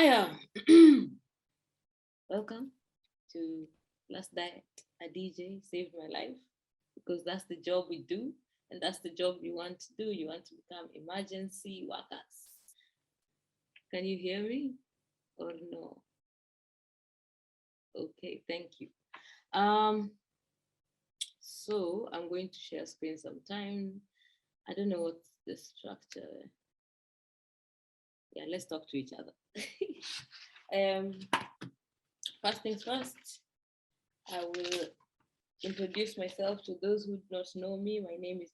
Hiya. Welcome to Last Diet. A DJ saved my life because that's the job we do and that's the job you want to do. You want to become emergency workers. Can you hear me or no? Okay, thank you. So I'm going to share screen sometime. I don't know what's the structure. Yeah, let's talk to each other. First things first, I will introduce myself to those who do not know me. My name is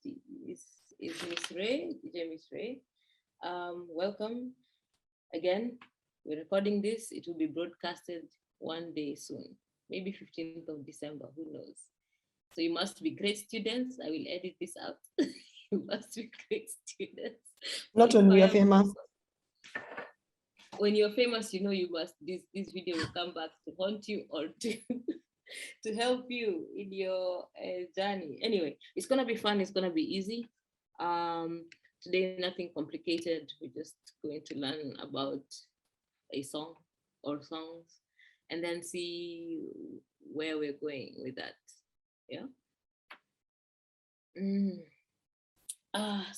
Miss Ray, DJ Miss Ray. Welcome again. We're recording this. It will be broadcasted one day soon, maybe 15th of December, who knows? So you must be great students. I will edit this out. You must be great students. Not when we are famous. When you're famous, you know you must, this video will come back to haunt you or to help you in your journey. Anyway, it's gonna be fun, it's gonna be easy. Today, nothing complicated. We're just going to learn about a song or songs and then see where we're going with that. Yeah.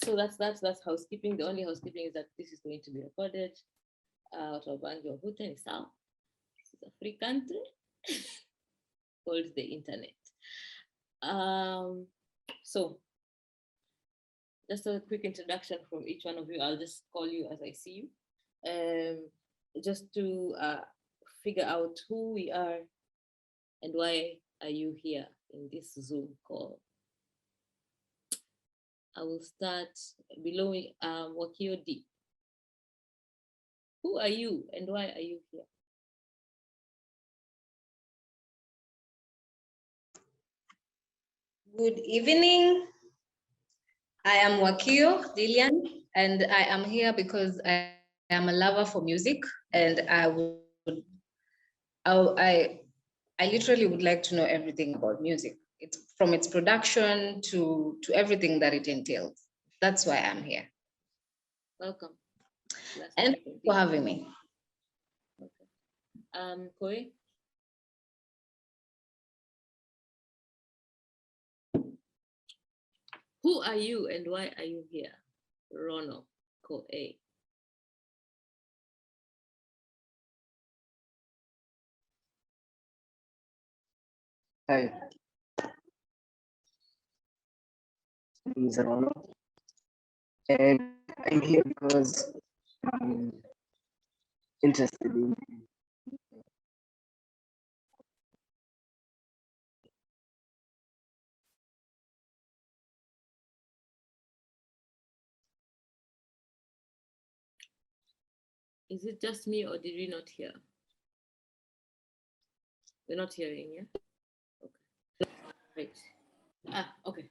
So that's housekeeping. The only housekeeping is that this is going to be recorded out of Bangor, Bhutan, South. This is a free country called the internet. So just a quick introduction from each one of you. I'll just call you as I see you. Just to figure out who we are and why are you here in this Zoom call. I will start below Wakio D. Who are you and why are you here? Good evening. I am Wakio Lilian, and I am here because I am a lover for music, and I literally would like to know everything about music. It's from its production to everything that it entails. That's why I'm here. Welcome. And thank you for having me. Okay. Koi? Who are you and why are you here? Rono, Koi. Hi. My name is Rono, and I'm here because I'm interested in. Is it just me or did we not hear? We're not hearing, yeah? Okay. Right. Okay.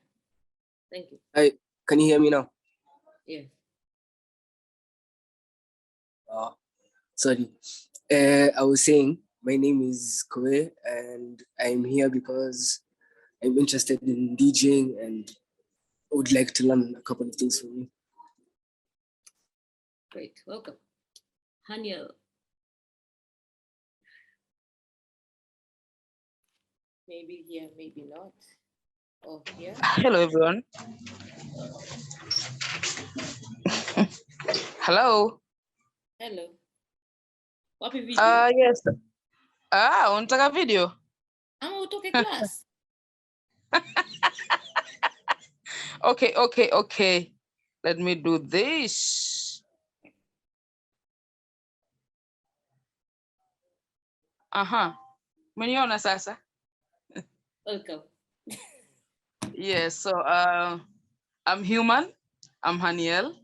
Thank you. Hi, can you hear me now? Yes. Sorry. I was saying my name is Koe and I'm here because I'm interested in DJing and I would like to learn a couple of things from you. Great. Welcome. Haniel. Maybe here, maybe not. Oh, here. Hello, everyone. Hello. Hello. Wapi video? Yes. Unataka video? Ama utoke class. Okay. Let me do this. Umeniona sasa? Welcome. Yes, so I'm human. I'm Haniel.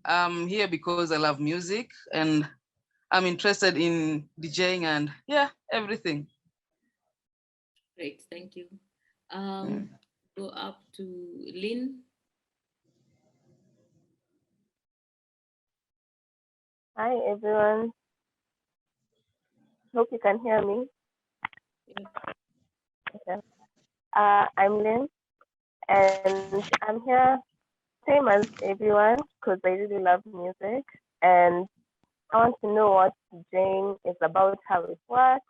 I'm here because I love music and I'm interested in DJing and yeah, everything. Great, thank you. Go up to Lynn. Hi, everyone. Hope you can hear me. Okay. I'm Lynn, and I'm here same as everyone because I really love music. And I want to know what DJing is about, how it works,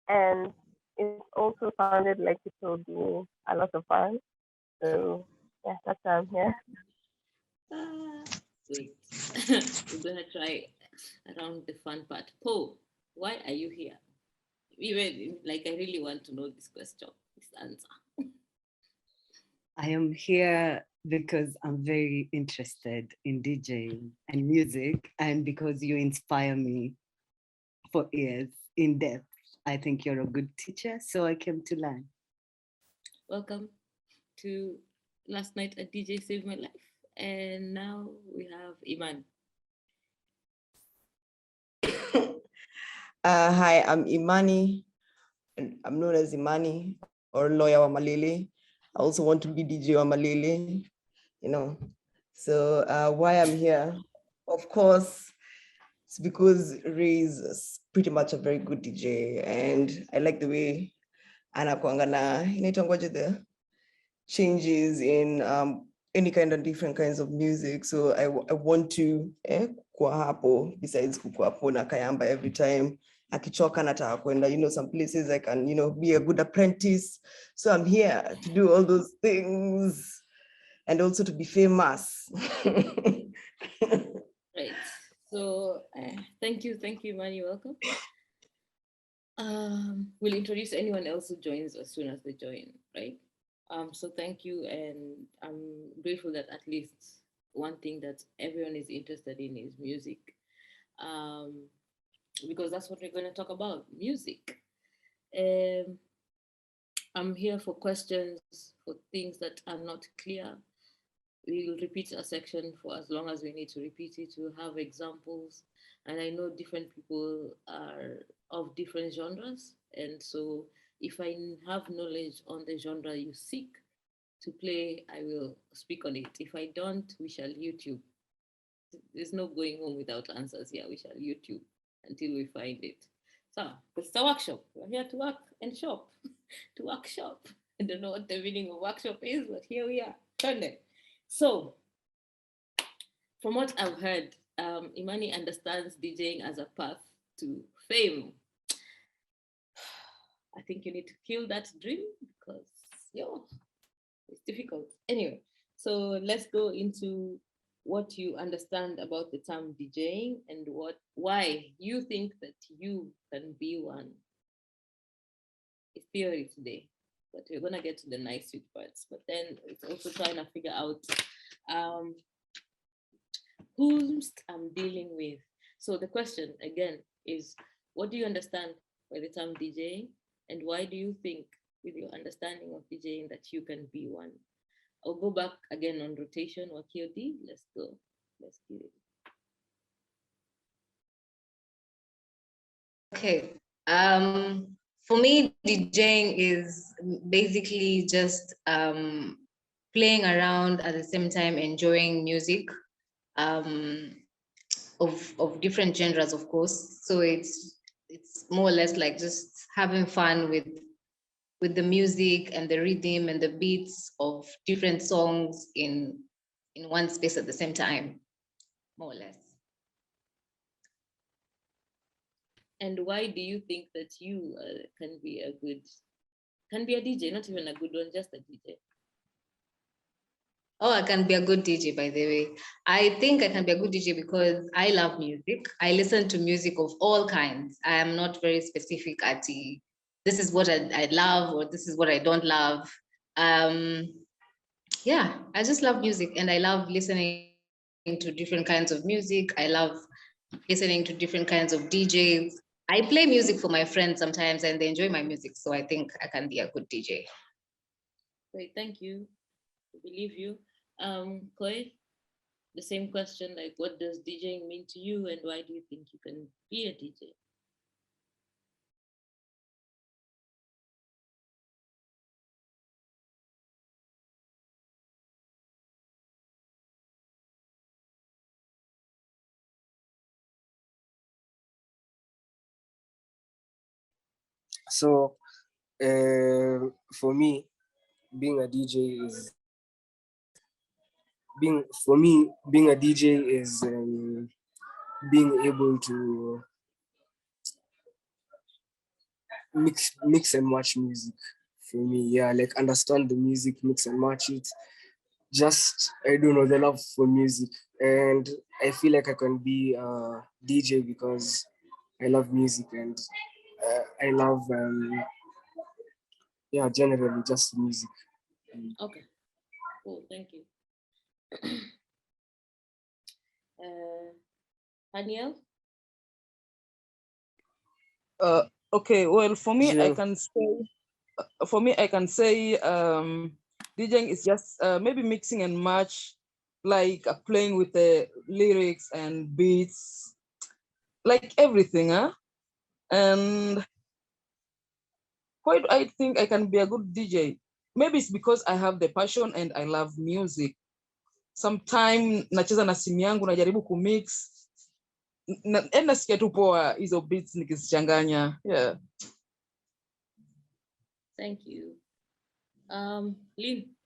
and it also sounded like it will be a lot of fun. So yeah, that's why I'm here. Wait, we're gonna try around the fun part. Poe, why are you here? Even like, I really want to know this question, this answer. I am here because I'm very interested in DJing and music, and because you inspire me for years in depth. I think you're a good teacher, so I came to learn. Welcome to Last Night a DJ Saved My Life. And now we have Iman. Hi, I'm Imani, and I'm known as Imani or Lawyer Wamalili. I also want to be DJ Wamalili, you know. So why I'm here, of course, it's because Ray is pretty much a very good DJ, and I like the way anakuanga na inaitangwaje the changes in any kind of different kinds of music. So I want to kuwa hapo besides kukuwa hapo na kayamba every time. Akichoka nataka kwenda, some places I can, be a good apprentice. So I'm here to do all those things and also to be famous. Right. So thank you, Imani. Welcome. We'll introduce anyone else who joins as soon as they join, right? So thank you, and I'm grateful that at least one thing that everyone is interested in is music, because that's what we're going to talk about, music. I'm here for questions, for things that are not clear. We'll repeat a section for as long as we need to repeat it. We'll have examples, and I know different people are of different genres, and so if I have knowledge on the genre you seek to play, I will speak on it. If I don't, we shall YouTube. There's no going home without answers here. We shall YouTube until we find it. So it's a workshop. We're here to work and shop, to workshop. I don't know what the meaning of workshop is, but here we are. Sunday. So, from what I've heard, Imani understands DJing as a path to fame. I think you need to kill that dream because, it's difficult. Anyway, so let's go into what you understand about the term DJing and why you think that you can be one. It's theory today, but we're gonna get to the nice sweet parts. But then it's also trying to figure out whom I'm dealing with. So the question again is, what do you understand by the term DJing, and why do you think, with your understanding of DJing, that you can be one? I'll go back again on rotation. Wakio D, let's go. Let's get it. Okay. For me, DJing is basically just playing around at the same time, enjoying music of different genres, of course. So it's more or less like just having fun with the music and the rhythm and the beats of different songs in one space at the same time, more or less. And why do you think that you can be a DJ, not even a good one, just a DJ? Oh, I can be a good DJ, by the way. I think I can be a good DJ because I love music. I listen to music of all kinds. I am not very specific at this is what I love or this is what I don't love. Yeah, I just love music and I love listening to different kinds of music. I love listening to different kinds of DJs. I play music for my friends sometimes and they enjoy my music. So I think I can be a good DJ. Great, thank you. I believe you. Chloe, the same question, like what does DJing mean to you and why do you think you can be a DJ? So for me, being a DJ is being a DJ is being able to mix and match music for me. Yeah, like understand the music, mix and match it. Just I don't know, the love for music, and I feel like I can be a DJ because I love music and I love yeah, generally just music. Okay, cool, thank you. Daniel? Okay, well, for me, I Yeah. can say, DJing is just maybe mixing and match, like playing with the lyrics and beats, like everything, huh? And why do I think I can be a good DJ? Maybe it's because I have the passion and I love music. Sometime nacheza na simu yangu, najaribu kumix, nasikia tu poa hizo beats nikizichanganya. Yeah. Thank you. Lynn,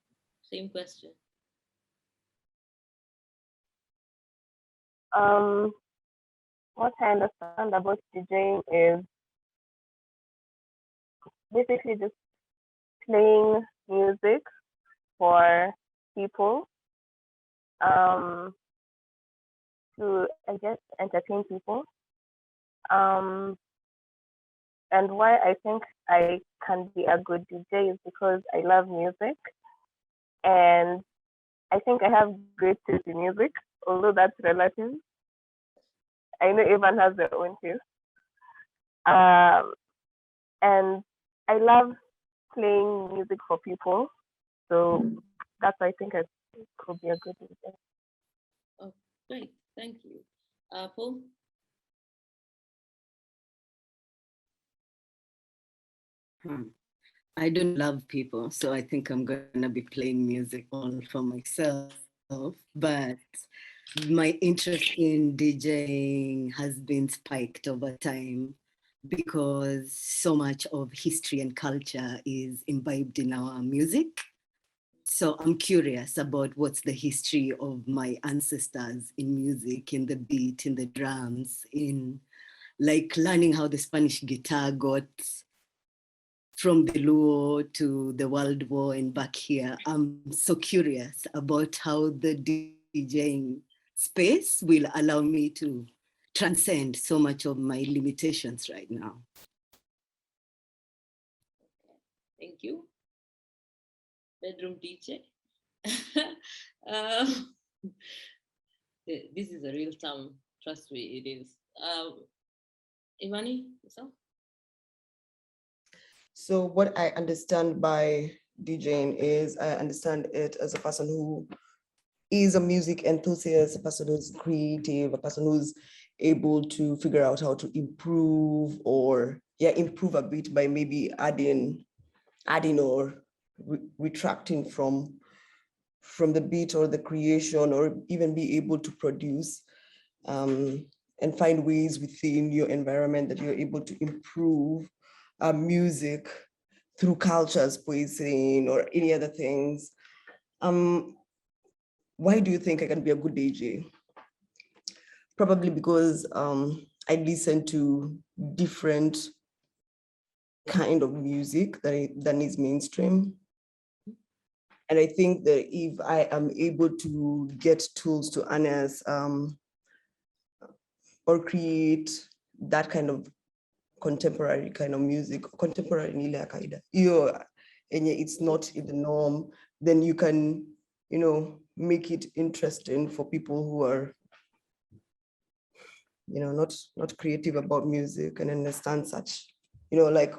same question. What I understand about DJing is basically just playing music for people to, I guess, entertain people. And why I think I can be a good DJ is because I love music, and I think I have great taste in music, although that's relative. I know everyone has their own taste. And I love playing music for people, so that's why I think I could be a good DJ. Oh, great, thank you. Paul? I don't love people, so I think I'm gonna be playing music all for myself. But my interest in DJing has been spiked over time because so much of history and culture is imbibed in our music. So I'm curious about what's the history of my ancestors in music, in the beat, in the drums, in like learning how the Spanish guitar got from the Luo to the World War and back here. I'm so curious about how the DJing space will allow me to transcend so much of my limitations right now. Thank you. Bedroom DJ. um, this is a real term, trust me, it is. Ivani, yourself? So what I understand by DJing is I understand it as a person who is a music enthusiast, a person who's creative, a person who's able to figure out how to improve or improve a bit by maybe adding or retracting from the beat or the creation, or even be able to produce and find ways within your environment that you're able to improve music through cultures, policing, or any other things. Why do you think I can be a good DJ? Probably because I listen to different kind of music that is mainstream. And I think that if I am able to get tools to harness or create that kind of contemporary kind of music, contemporary nile kaida, and it's not in the norm, then you can, make it interesting for people who are, not creative about music and understand such, like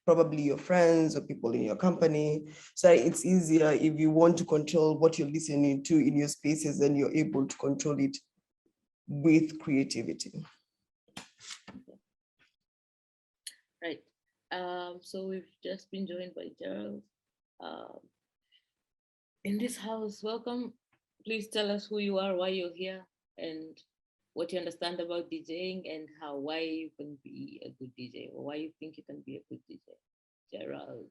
probably your friends or people in your company. So it's easier if you want to control what you're listening to in your spaces, then you're able to control it with creativity. Right. So we've just been joined by Gerald. In this house, welcome. Please tell us who you are, why you're here, and what you understand about DJing, and why you can be a good DJ, or why you think you can be a good DJ. Gerald.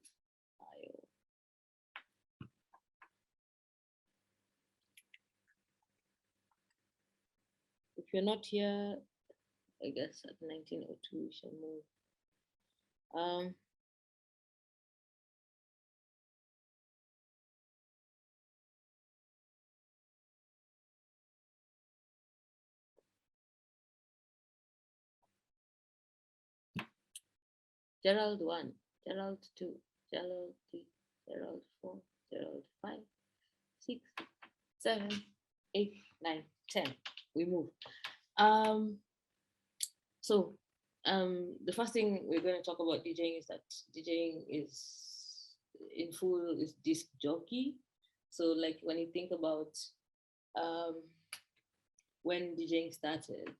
if you're not here, I guess at 1902 we shall move. Gerald 1, Gerald 2, Gerald 3, Gerald 4, Gerald 5, 6, 7, 8, 9, 10. We move. So the first thing we're going to talk about DJing is that DJing is in full is disc jockey. So like when you think about when DJing started,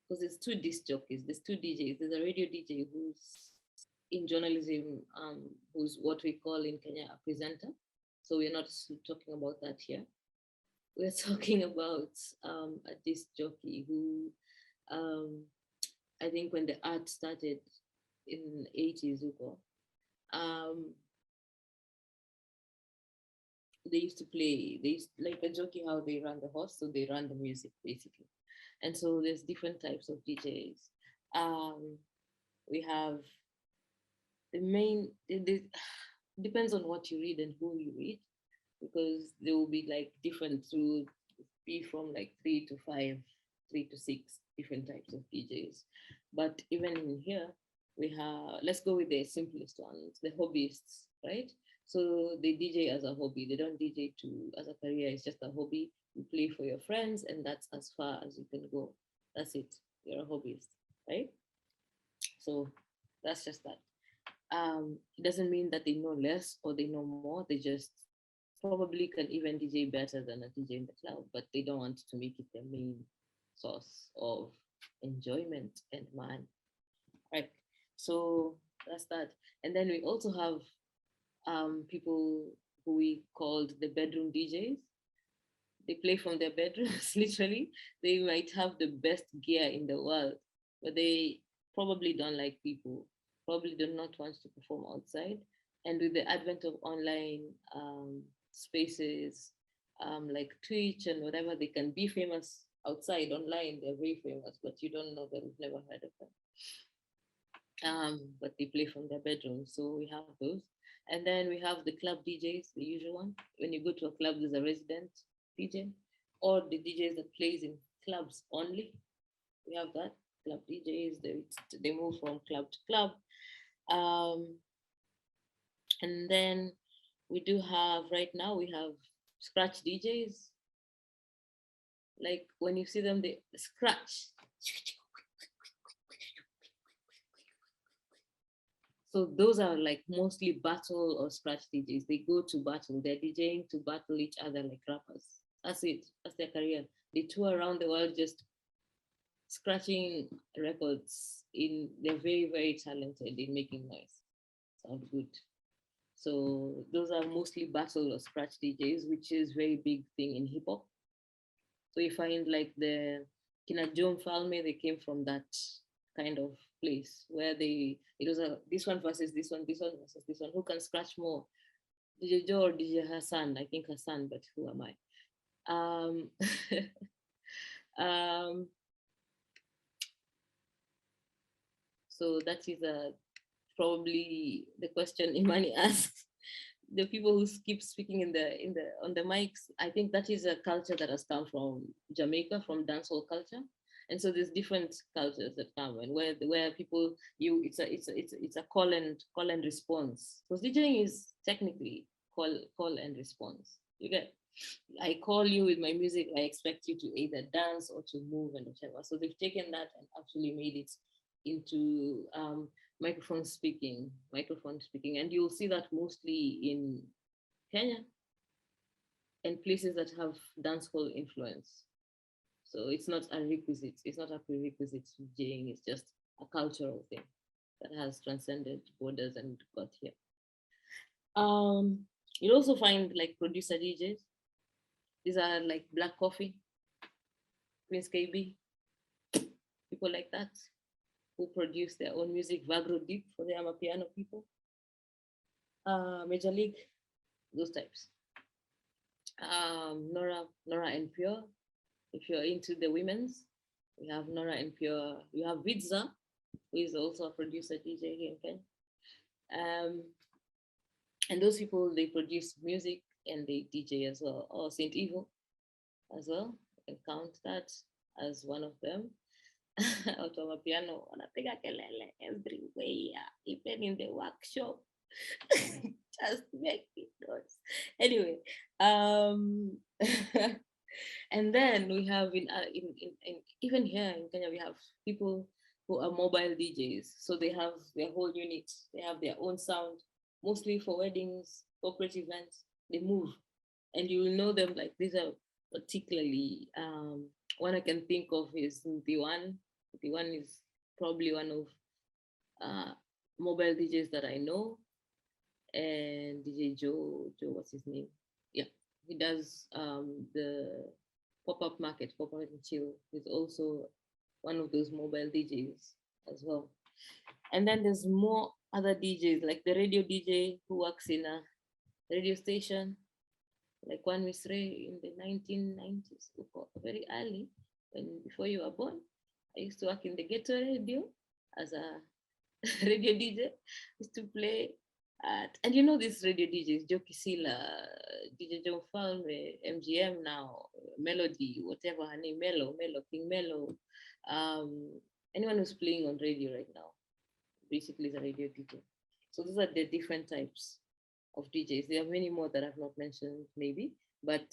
because there's two disc jockeys, there's two DJs. There's a radio DJ who's in journalism, who's what we call in Kenya a presenter. So we're not talking about that here. We're talking about a disc jockey who, I think when the art started in 80s, they used to play, like a jockey how they run the horse, so they run the music basically. And so there's different types of DJs. We have the main, it depends on what you read and who you read, because there will be like different, to be from like 3 to 5, 3 to 6 different types of DJs. But even in here, we have, let's go with the simplest ones, the hobbyists, right? So they DJ as a hobby. They don't DJ as a career. It's just a hobby. You play for your friends, and that's as far as you can go. That's it. You're a hobbyist, right? So that's just that. It doesn't mean that they know less or they know more. They just probably can even DJ better than a DJ in the cloud, but they don't want to make it their main source of enjoyment and money, right? So that's that. And then we also have people who we called the bedroom DJs. They play from their bedrooms, literally. They might have the best gear in the world, but they probably don't like people, probably do not want to perform outside. And with the advent of online spaces like Twitch and whatever, they can be famous outside. Online, they're very famous, but you don't know them, you've never heard of them. But they play from their bedrooms, so we have those. And then we have the club DJs, the usual one. When you go to a club, there's a resident DJ, or the DJs that plays in clubs only. We have that, club DJs, they move from club to club. And then we do have, right now, we have scratch DJs. Like when you see them, they scratch. So those are like mostly battle or scratch DJs. They go to battle. They're DJing to battle each other like rappers. That's it. That's their career. They tour around the world just scratching records. They're very, very talented in making noise. Sounds good. So those are mostly battle or scratch DJs, which is very big thing in hip hop. So you find like the Kina Jom Falme, they came from that kind of place where it was this one versus this one, this one versus this one. Who can scratch more? DJ Joe or DJ Hassan? I think Hassan, but who am I? So that is probably the question Imani asked. The people who keep speaking on the mics, I think that is a culture that has come from Jamaica, from dancehall culture. And so there's different cultures that come, and where people it's a call and response. Because DJing is technically call and response. You get, I call you with my music, I expect you to either dance or to move and whatever. So they've taken that and actually made it into microphone speaking, and you'll see that mostly in Kenya and places that have dancehall influence. So it's not a requisite, it's not a prerequisite to DJing, it's just a cultural thing that has transcended borders and got here. You'll also find like producer DJs. These are like Black Coffee, Prince KB, people like that, who produce their own music. Vagro Deep for the Amapiano people. Major League, those types. Nora and Pure, If you're into the women's, we have Nora and Pure. You have Vidza, who is also a producer DJ here in Kenya. And those people, they produce music and they DJ as well. Or Saint Evil as well. I can count that as one of them. Out of a piano, wanapiga kelele everywhere, even in the workshop. Just making noise. Anyway, and then we have in even here in Kenya, we have people who are mobile DJs. So they have their whole unit. They have their own sound, mostly for weddings, corporate events. They move, and you will know them. Like these are particularly one I can think of is D1. D1 is probably one of mobile DJs that I know, and DJ Joe, what's his name? Yeah, he does the pop-up market, pop-up and chill. He's also one of those mobile DJs as well. And then there's more other DJs, like the radio DJ who works in a radio station, like one Miss Ray in the 1990s, very early, before you were born. I used to work in the ghetto radio as a radio DJ. Used to play and you know these radio DJs, Joe Kisila, DJ John Falme, MGM now, Melody, whatever her name, Mello, King Mello. Anyone who's playing on radio right now, basically is a radio DJ. So those are the different types of DJs. There are many more that I've not mentioned, maybe, but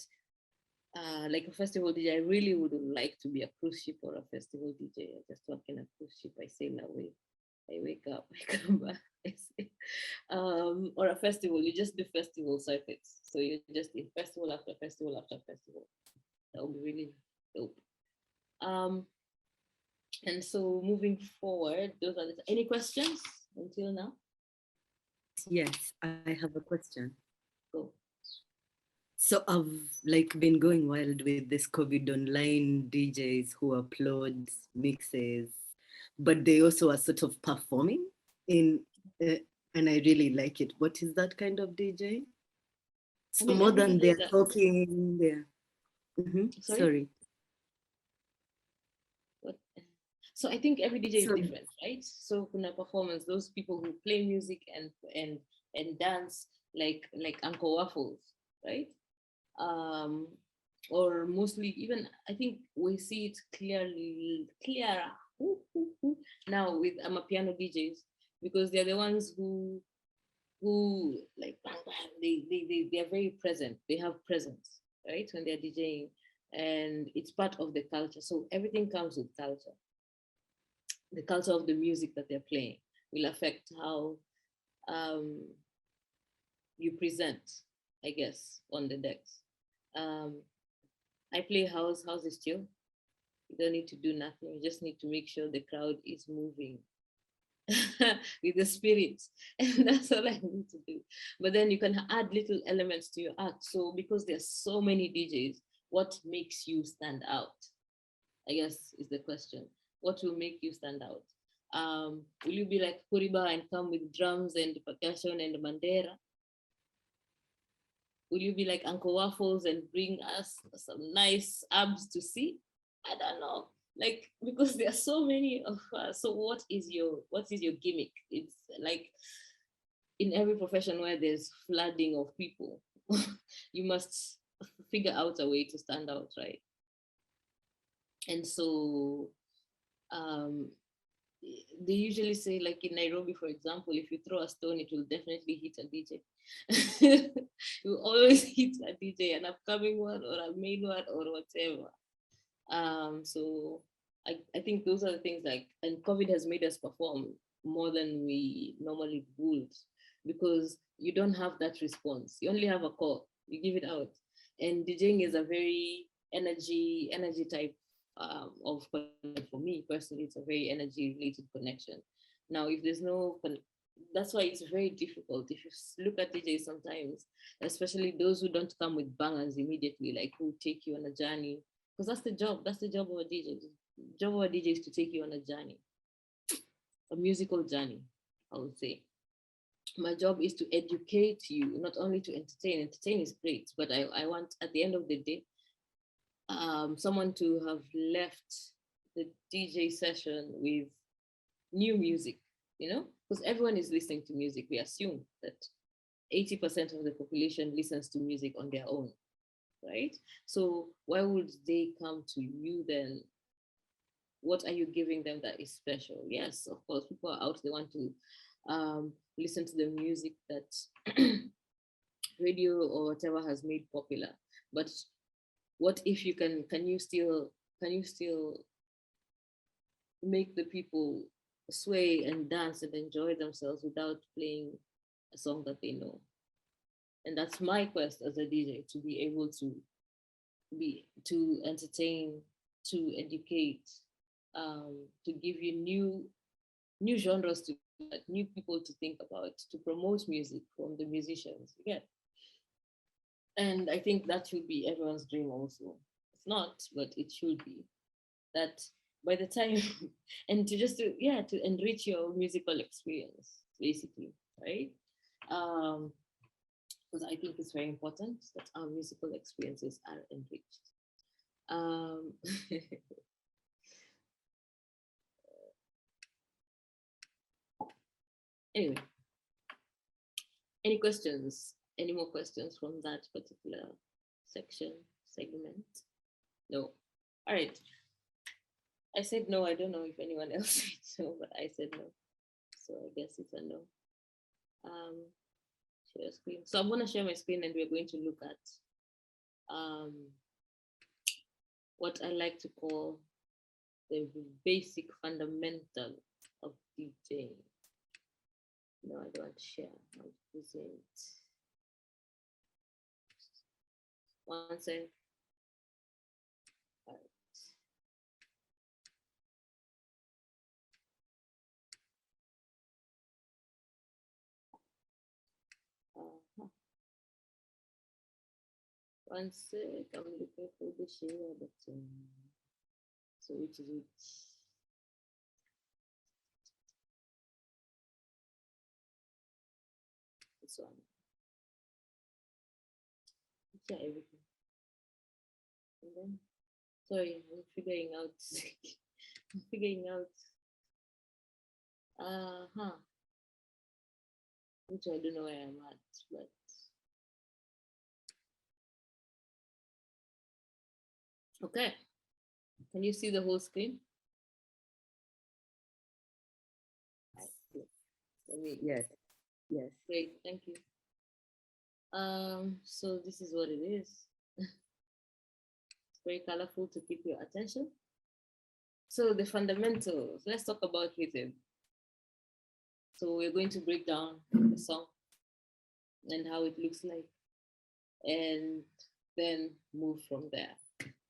like a festival DJ, I really would like to be a cruise ship or a festival DJ. I just work in a cruise ship, I sail away. I wake up, I come back, I say, or a festival, you just do festival circuits. So you're just in festival after festival after festival. That would be really dope. And so moving forward, those are any questions until now? Yes, I have a question. Go. So I've been going wild with this COVID online DJs who upload mixes, but they also are sort of performing in, and I really like it. What is that kind of DJ? So more than they're talking, they're. Sorry. What? So I think every DJ is different, right? So kuna performance, those people who play music and dance like Uncle Waffles, right? Or mostly even I think we see it clearer now with Amapiano DJs, because they're the ones who like they are very present. They have presence, right, when they're DJing, and it's part of the culture. So everything comes with culture. The culture of the music that they're playing will affect how you present, I guess, on the decks. I play house is chill. You don't need to do nothing. You just need to make sure the crowd is moving with the spirit. And that's all I need to do. But then you can add little elements to your act. So because there's so many DJs, what makes you stand out? I guess is the question. What will make you stand out? Will you be like Kuriba and come with drums and percussion and bandera? Will you be like Uncle Waffles and bring us some nice abs to see? I don't know. Like, because there are so many of us. So what is your gimmick? It's like in every profession where there's flooding of people, you must figure out a way to stand out, right? And so they usually say, like in Nairobi, for example, if you throw a stone, it will definitely hit a DJ. You always hit a DJ, an upcoming one or a main one or whatever. So I think those are the things and COVID has made us perform more than we normally would, because you don't have that response. You only have a call, you give it out. And DJing is a very energy type of, for me personally, it's a very energy related connection. Now, if there's no, that's why it's very difficult. If you look at DJs sometimes, especially those who don't come with bangers immediately, like who take you on a journey, because that's the job of a DJ. The job of a DJ is to take you on a journey, a musical journey, I would say. My job is to educate you, not only to entertain. Entertain is great, but I want, at the end of the day, someone to have left the DJ session with new music, because everyone is listening to music. We assume that 80% of the population listens to music on their own, right? So why would they come to you then? What are you giving them that is special? Yes, of course, people are out, they want to listen to the music that radio or whatever has made popular. But what if you can you still make the people sway and dance and enjoy themselves without playing a song that they know? And that's my quest as a DJ, to be able to entertain, to educate, to give you new genres to new people to think about, to promote music from the musicians. Yeah. And I think that should be everyone's dream also. It's not, but it should be. That by the time and to enrich your musical experience, basically, right? Because I think it's very important that our musical experiences are enriched. Anyway, any questions? Any more questions from that particular segment? No. All right. I said no. I don't know if anyone else said no, but I said no. So I guess it's a no. Share screen. So I'm going to share my screen and we're going to look at what I like to call the basic fundamental of DJing. No, I don't want to share. I'll present. One sec. All right. One sec. I'm looking for the share button. So which is which? This one. Share everything. And then, sorry, I'm figuring out. I'm figuring out. Which I don't know where I'm at, but okay. Can you see the whole screen? Yes. Yes. Great, thank you. So this is what it is. It's very colorful to keep your attention. So the fundamentals, let's talk about rhythm. So we're going to break down the song and how it looks like, and then move from there.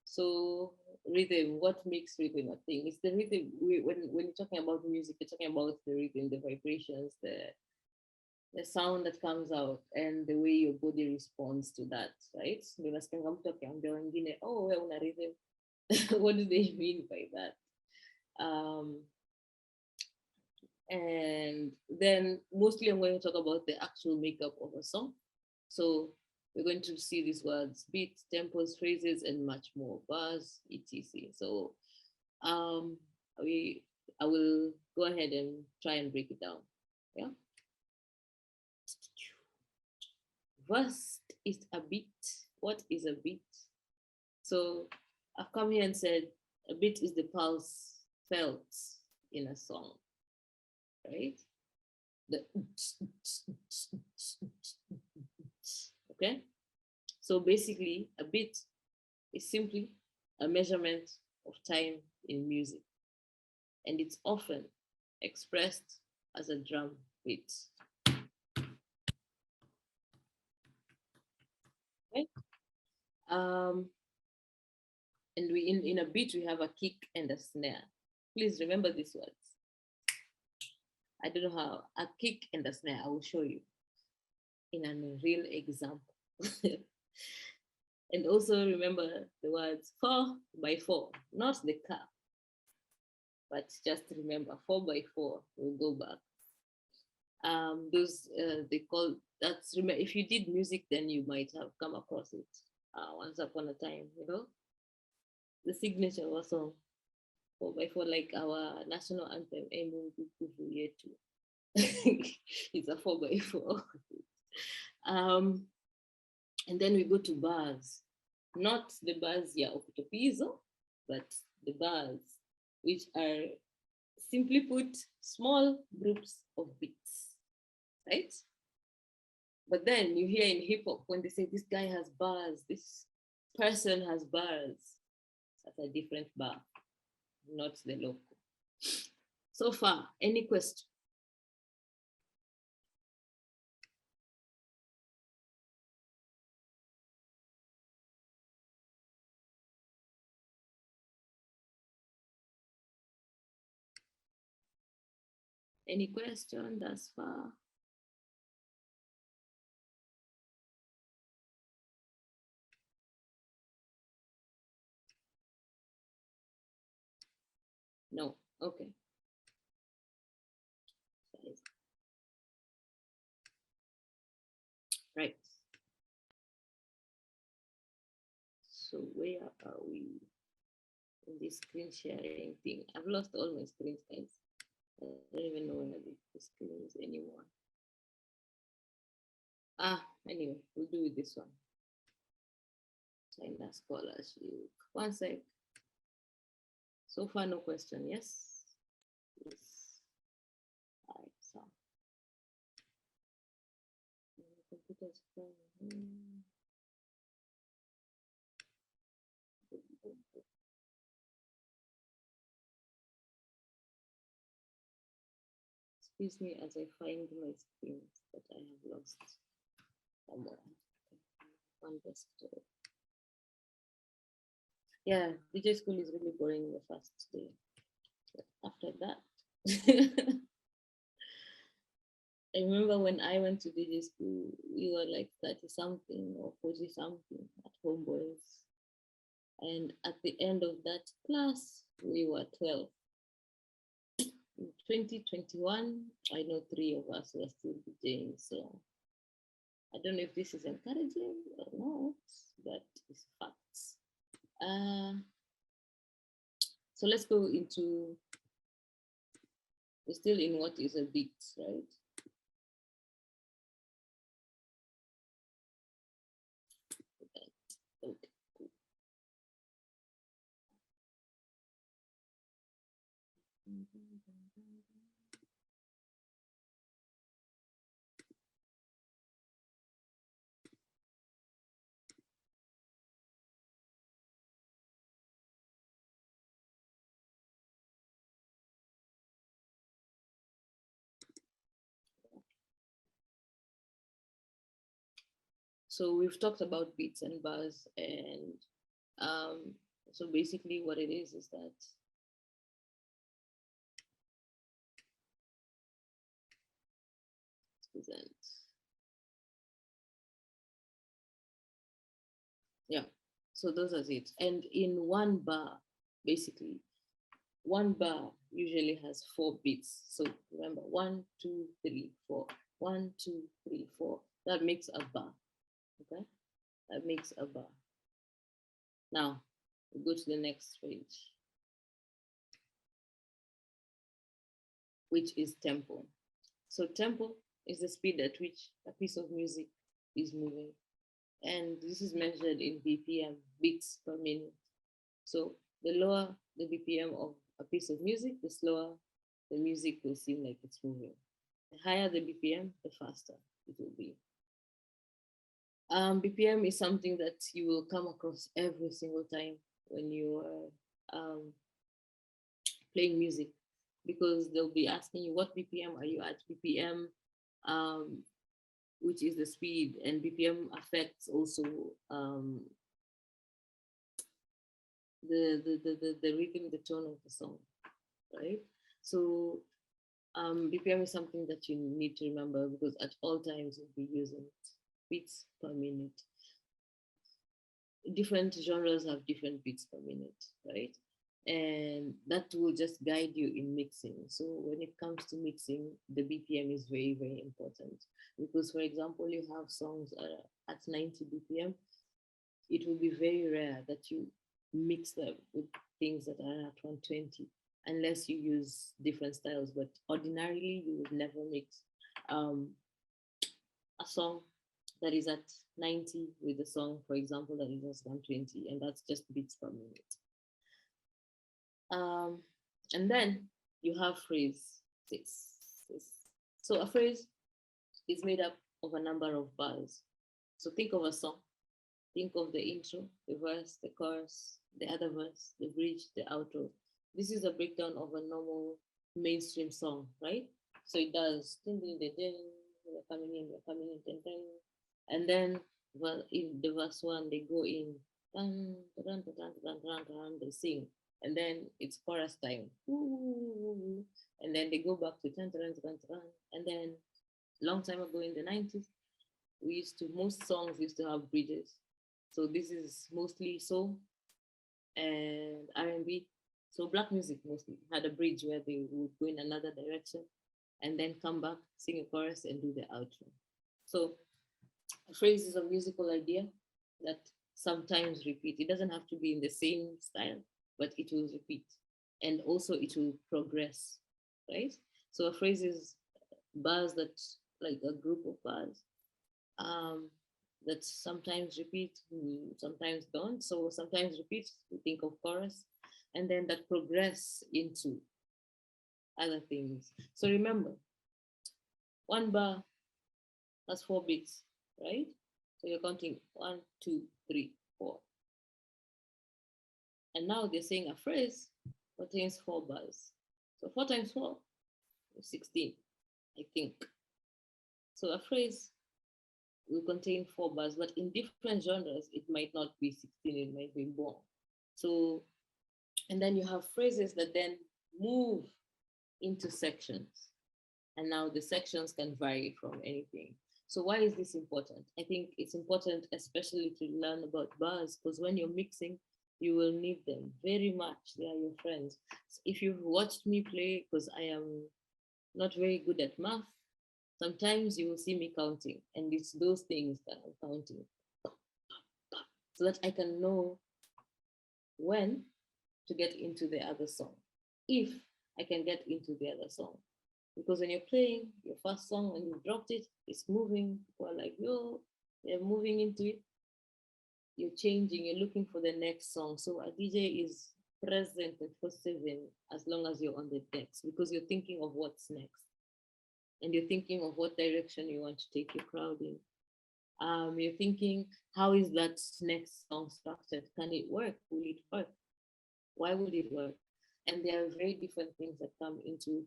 So rhythm, what makes rhythm a thing? It's the rhythm. When you're talking about music, you're talking about the rhythm, the vibrations, the sound that comes out, and the way your body responds to that, right? Oh, wewe una rhythm. What do they mean by that? And then mostly I'm going to talk about the actual makeup of a song. So we're going to see these words: beats, tempos, phrases, and much more, bars, etc. So I will go ahead and try and break it down. Yeah. First is a beat. What is a beat? So I've come here and said a beat is the pulse felt in a song, right? Okay. So basically, a beat is simply a measurement of time in music, and it's often expressed as a drum beat. Okay. And in a beat we have a kick and a snare. Please remember these words. I don't know how. A kick and a snare. I will show you in a real example. And also remember the words 4x4, not the car, but just remember 4x4. We'll go back. Those they call that's if you did music, then you might have come across it once upon a time, the signature of a song. 4x4, like our national anthem, Emu Kuku Yetu. It's a 4x4. And then we go to bars, not the bars ya okutopizo, but the bars, which are simply put small groups of beats, right? But then you hear in hip hop when they say this guy has bars, this person has bars, that's a different bar, not the local. So far, any question? Any question thus far? No, okay. Right. So where are we in this screen sharing thing? I've lost all my screens, guys. I don't even know where the screen is anymore. Anyway, we'll do with this one. China scholarship. One sec. So far, no question. Yes. Yes. All right. So. Computers. Excuse me as I find my screens that I have lost somewhere. One desktop. Yeah, DJ school is really boring the first day. But after that, I remember when I went to DJ school, we were like 30 something or 40 something at Homeboys. And at the end of that class, we were 12. In 2021, I know 3 of us were still DJing. So I don't know if this is encouraging or not, but it's facts. So let's go into, we're still in what is a beat, right? Okay, cool. So we've talked about beats and bars, and so basically what it is that present. Yeah, so those are it. And in one bar, basically, one bar usually has 4 beats. So remember, 1, 2, 3, 4. 1, 2, 3, 4. That makes a bar. Okay, that makes a bar. Now we go to the next page, which is tempo. So tempo is the speed at which a piece of music is moving. And this is measured in BPM, beats per minute. So the lower the BPM of a piece of music, the slower the music will seem like it's moving. The higher the BPM, the faster it will be. BPM is something that you will come across every single time when you are playing music, because they'll be asking you, what BPM are you at? BPM, which is the speed, and BPM affects also the rhythm, the tone of the song, right? So BPM is something that you need to remember, because at all times you'll be using beats per minute. Different genres have different beats per minute, right? And that will just guide you in mixing. So when it comes to mixing, the BPM is very, very important, because for example, you have songs at 90 BPM. It will be very rare that you mix them with things that are at 120, unless you use different styles. But ordinarily, you would never mix a song that is at 90 with a song, for example, that is at 120, and that's just beats per minute. And then you have phrases. So a phrase is made up of a number of bars. So think of a song. Think of the intro, the verse, the chorus, the other verse, the bridge, the outro. This is a breakdown of a normal mainstream song, right? So it does ding, ding, ding, ding, we're coming in, ding, ding. And then, well, in the verse one, they go in, dun, dun, dun, dun, dun, dun, dun, they sing. And then it's chorus time. Ooh, and then they go back to dun, dun, dun, dun, and then long time ago in the 90s, most songs used to have bridges. So this is mostly soul and R&B. So black music mostly had a bridge where they would go in another direction and then come back, sing a chorus and do the outro. So a phrase is a musical idea that sometimes repeat. It doesn't have to be in the same style, but it will repeat. And also it will progress, right? So a phrase is bars that, like a group of bars, that sometimes repeat, sometimes don't. So sometimes repeat, we think of chorus, and then that progress into other things. So remember, one bar has 4 beats, right? So you're counting 1, 2, 3, 4. And now they're saying a phrase contains 4 bars. So 4 times 4 is 16, I think. So a phrase will contain 4 bars, but in different genres, it might not be 16, it might be more. So, and then you have phrases that then move into sections. And now the sections can vary from anything. So why is this important? I think it's important, especially to learn about bars, because when you're mixing, you will need them very much. They are your friends. So if you've watched me play, because I am not very good at math, sometimes you will see me counting, and it's those things that I'm counting, so that I can know when to get into the other song, if I can get into the other song. Because when you're playing your first song and you dropped it, it's moving, people are like, yo, they're moving into it. You're changing, you're looking for the next song. So a DJ is present 24/7 as long as you're on the decks, because you're thinking of what's next. And you're thinking of what direction you want to take your crowd in. You're thinking, how is that next song structured? Can it work? Will it work? Why would it work? And there are very different things that come into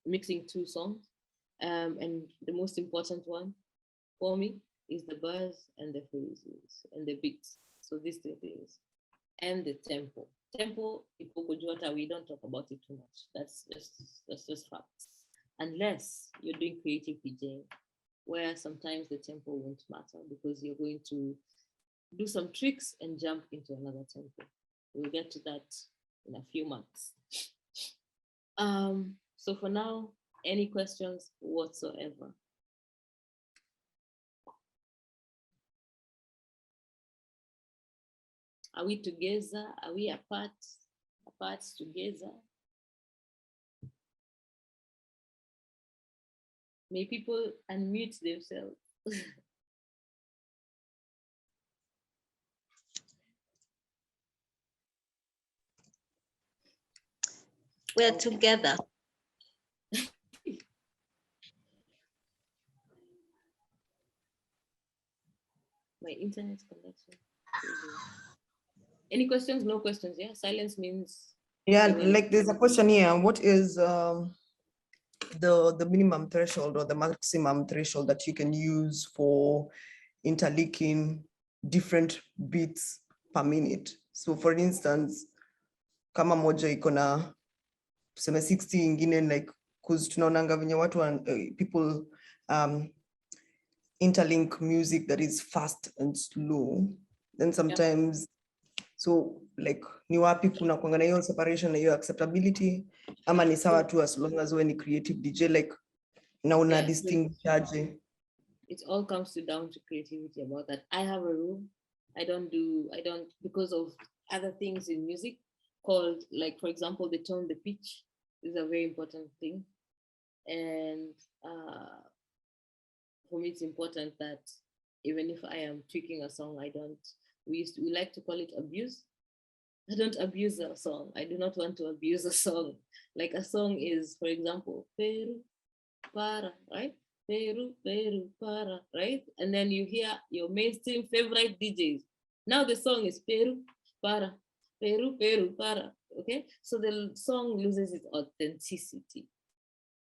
mixing 2 songs. And the most important one for me is the bars and the phrases and the beats. So these 2 things. And the tempo. Tempo, we don't talk about it too much. That's just facts. Unless you're doing creative DJing, where sometimes the tempo won't matter because you're going to do some tricks and jump into another tempo. We'll get to that in a few months. So for now, any questions whatsoever? Are we together? Are we apart? Apart together? May people unmute themselves. We're together. My internet connection. Any questions? No questions, yeah? Silence means... Yeah, like there's a question here. What is the minimum threshold or the maximum threshold that you can use for interlinking different beats per minute? So for instance, kama moja iko na tuseme 60 ingine, like cause tunaonanga venye watu people interlink music that is fast and slow, then sometimes so like ni wapi kuna kuanga na hiyo separation na hiyo acceptability, ama ni sawa tu as long as wewe ni creative DJ, like na una distinguish aje? It all comes down to creativity about that. I have a rule. I don't, because of other things in music called, like, for example, the tone, the pitch is a very important thing. And for me, it's important that even if I am tweaking a song, we like to call it abuse. I don't abuse a song. I do not want to abuse a song. Like a song is, for example, Peru, para, right? Peru, Peru, para, right? And then you hear your mainstream favorite DJs. Now the song is Peru, para, Peru, Peru, para, okay? So the song loses its authenticity.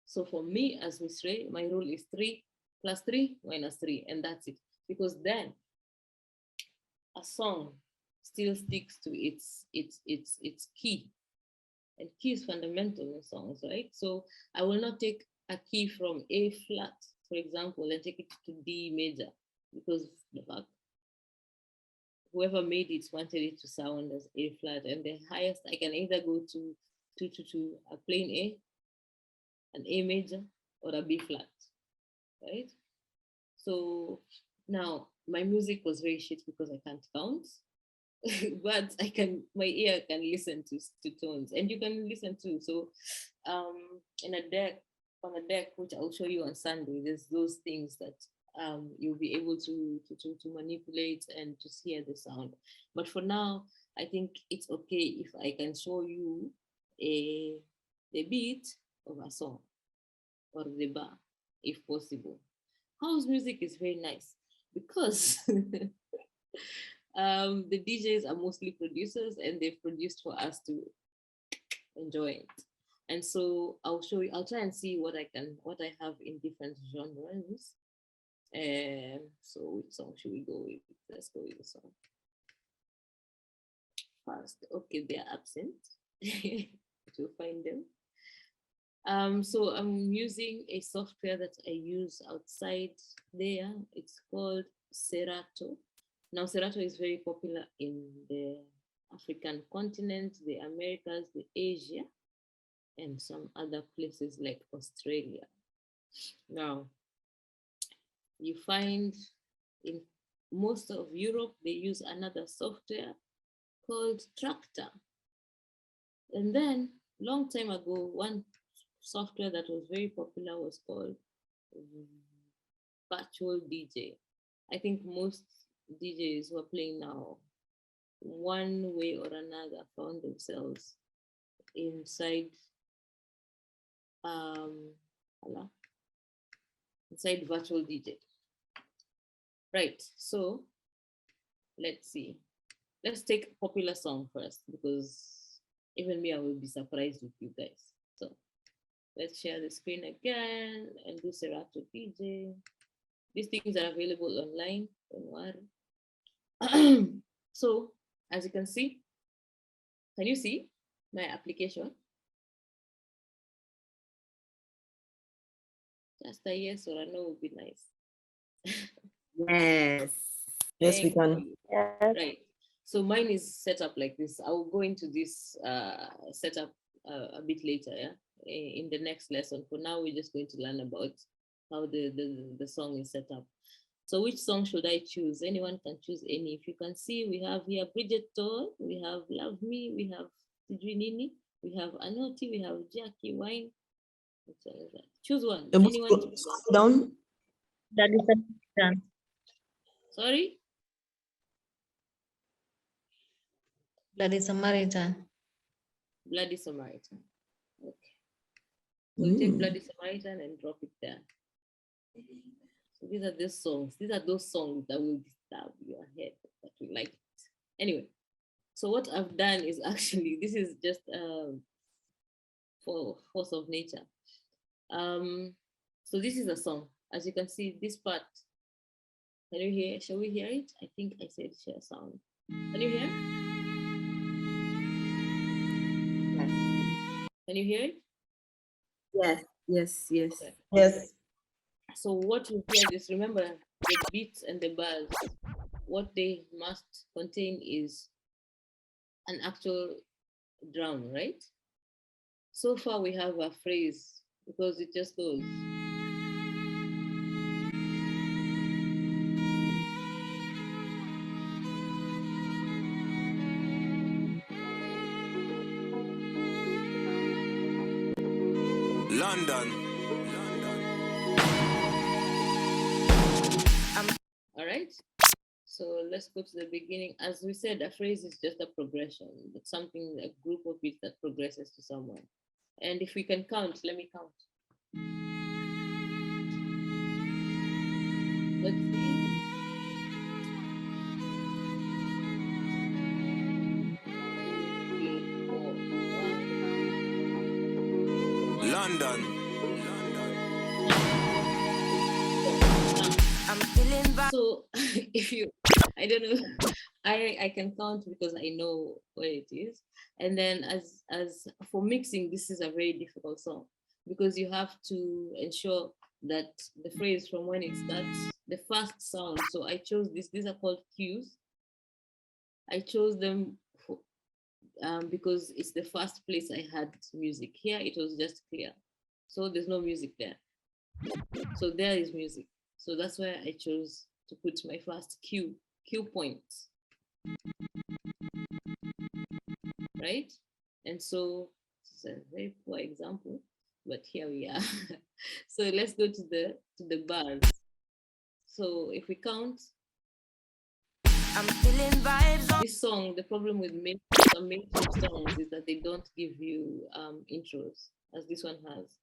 So for me as Miss Ray, my rule is 3 + 3 - 3, and that's it. Because then a song still sticks to its key. And key is fundamental in songs, right? So I will not take a key from A flat, for example, and take it to D major, because the fact whoever made it wanted it to sound as A flat, and the highest I can either go to a plain A, an A major, or a B flat, right? So now my music was very shit because I can't count. But my ear can listen to tones, and you can listen to. So on a deck, which I'll show you on Sunday, there's those things that you'll be able to manipulate and to hear the sound. But for now, I think it's okay if I can show you the beat of a song or the bar, if possible. House music is very nice because the DJs are mostly producers, and they've produced for us to enjoy it. And so I'll try and see what I have in different genres. So which song should we go with? Let's go with the song first. Okay, they're absent. To find them. So I'm using a software that I use outside there. It's called Serato. Now, Serato is very popular in the African continent, the Americas, the Asia, and some other places like Australia. Now, you find in most of Europe, they use another software called Tractor. And then, long time ago, one software that was very popular was called Virtual DJ. I think most DJs who are playing now, one way or another, found themselves inside virtual DJ. Right, so let's see. Let's take a popular song first, because even me, I will be surprised with you guys. So let's share the screen again and do Serato DJ. These things are available online, don't worry. So as you can see, can you see my application? Just a yes or a no would be nice. Yes. Yes, we can. Yes. Right. So mine is set up like this. I will go into this setup a bit later, yeah, in the next lesson. For now, we're just going to learn about how the song is set up. So which song should I choose? Anyone can choose any. If you can see, we have here Bridget Toll, we have Love Me, we have Tidrinini, we have Anoti, we have Jackie Wine. Which one is that? Choose one. Anyone? Scroll down. Bloody Samaritan. Sorry? Bloody Samaritan. Bloody Samaritan. Okay. We'll take Bloody Samaritan and drop it there. So these are those songs. These are those songs that will disturb your head, but we like it. Anyway, so what I've done is actually, this is just for force of nature. So this is a song. As you can see, this part, can you hear? Shall we hear it? I think I said share sound. Can you hear? Can you hear it? Yes. Okay. Yes. So what you hear is, remember the beats and the bars, what they must contain is an actual drum, right? So far we have a phrase because it just goes. London. All right. So let's go to the beginning. As we said, a phrase is just a progression. It's something, a group of beats that progresses to someone. And if we can count, let me count. Let's see. London. I'm feeling bad. So if you, I don't know, I can count because I know where it is. And then as for mixing, this is a very difficult song because you have to ensure that the phrase from when it starts, the first sound. So I chose this. These are called cues. I chose them for, because it's the first place I had music. Here it was just clear. So there's no music there. So there is music. So that's why I chose to put my first cue point. Right? And so it's a very poor example, but here we are. So let's go to the bars. So if we count, I'm feeling vibes. This song, the problem with some mainstream songs is that they don't give you intros, as this one has.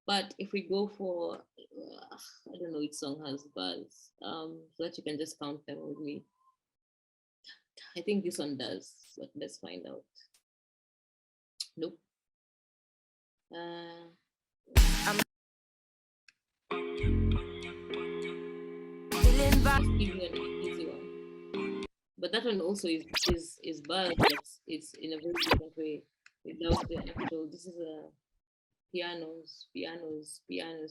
But if we go for, I don't know which song has bars, so that you can just count them with me. I think this one does, but let's find out. Nope. I'm feeling bad. Give you an easy one. But that one also is bars, but it's in a very different way without the actual. This is a pianos,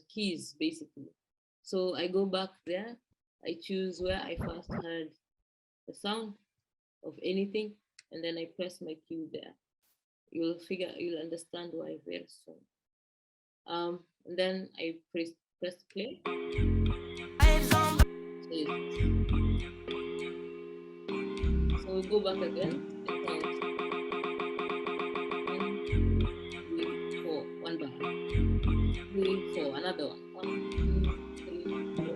keys, basically. So I go back there, I choose where I first heard the sound of anything, and then I press my cue there. You'll understand why very soon. And then I press play. So we'll go back again and count. 1, 2, 3, 4, 1 bar. 3, 4, another one. 1, 2, 3, 4.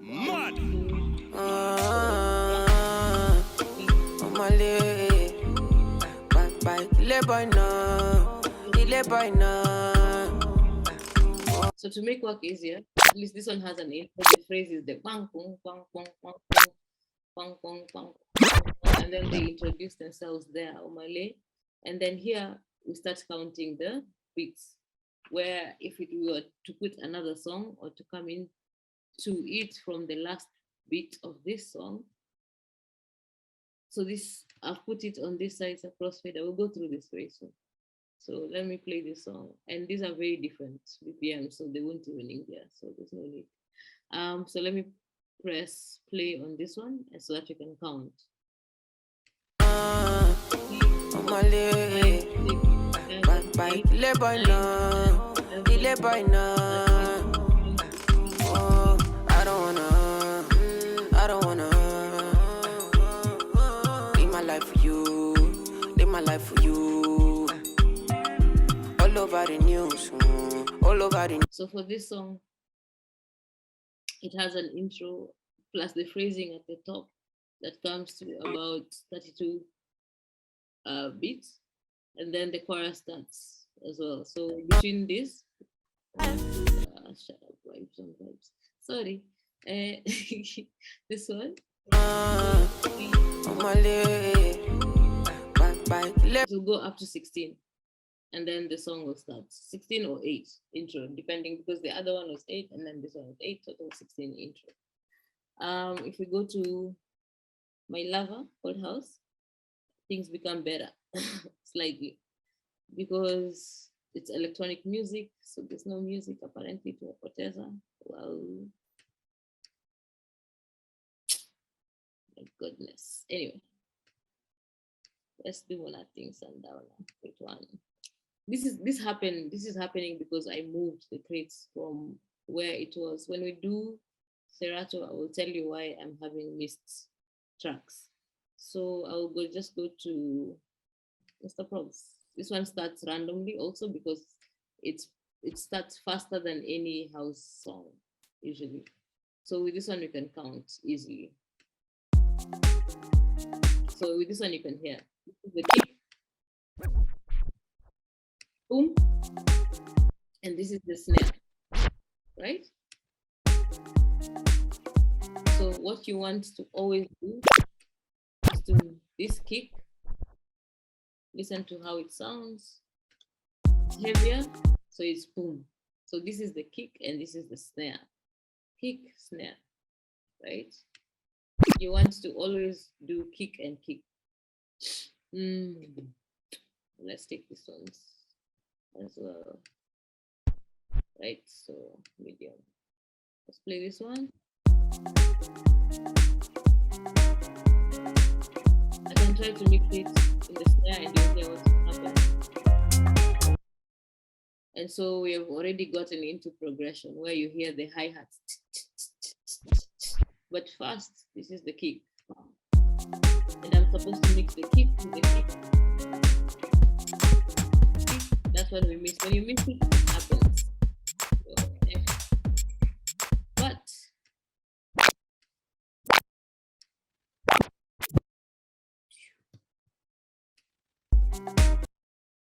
Mud. So to make work easier, at least this one has an intro. The phrase is the bang, bang, bang, bang, bang, bang, bang, bang, and then they introduce themselves there, Omale. And then here we start counting the beats, where if we were to put another song or to come in to it from the last beat of this song. So this, I've put it on this side, it's a crossfade. I will go through this very soon. So let me play this song. And these are very different BPMs, so they won't even in here, so there's no need. So let me press play on this one so that you can count. I don't wanna live my life for you, live my life for you. All over the news, all over the. So for this song, it has an intro plus the phrasing at the top that comes to about 32 beats, and then the chorus starts as well. So between this, shut up, vibes on vibes. Sorry, this one. It will go up to 16, and then the song will start. 16 or 8 intro, depending, because the other one was 8, and then this one was 8, total 16 intro. If we go to My Lover, Old House, things become better slightly because it's electronic music, so there's no music apparently to Poteza. Well, my goodness. Anyway, let's do one of things and down. Wait, one. This is happening because I moved the crates from where it was. When we do Serato, I will tell you why I'm having missed tracks. So I'll just go to Mr. Probs. This one starts randomly also because it's it starts faster than any house song usually. So with this one you can count easily. So with this one you can hear the kick, boom, and this is the snare, right? So what you want to always do is to this kick, listen to how it sounds. It's heavier, so it's boom. So this is the kick and this is the snare. Kick, snare, right? You want to always do kick and kick. Let's take this one as well. Right, so medium. Let's play this one. I can try to mix it in the snare and you'll hear what's happening. And so we have already gotten into progression where you hear the hi-hats. But first, this is the kick. And I'm supposed to mix the kick with the kick. That's what we miss. When you mix it, it happens. But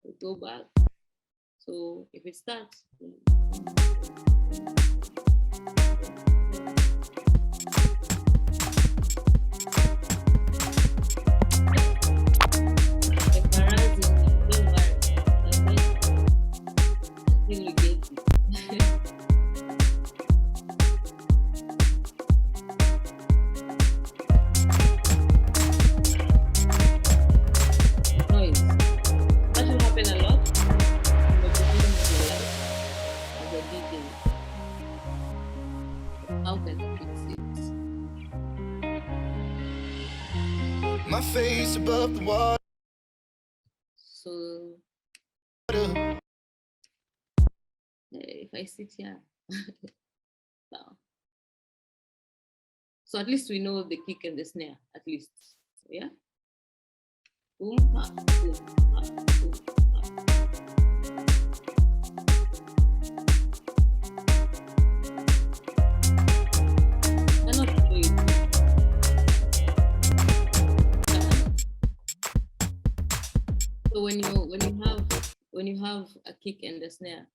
we go back. So if it starts, my face above the water. So if I sit here now, so at least we know the kick and the snare, at least, yeah. Boom, ha, boom, ha, boom, ha. So when you have a kick and a snare,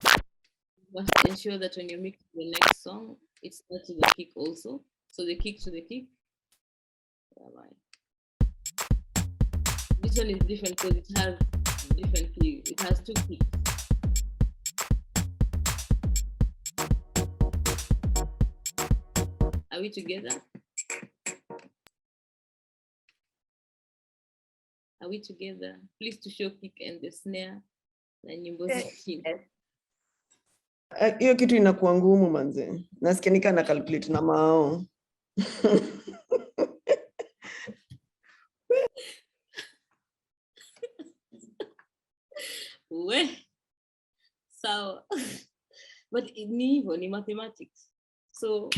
you must ensure that when you mix the next song, it starts with the kick also. So the kick to the kick. This one is different because it has different kicks. It has two kicks. Are we together? Are we together? Please to show kick and the snare na nyimbo zingine. Hiyo kitu inakuwa ngumu manze. Nasikia nika na calculate na mao. So, but ni mathematics. So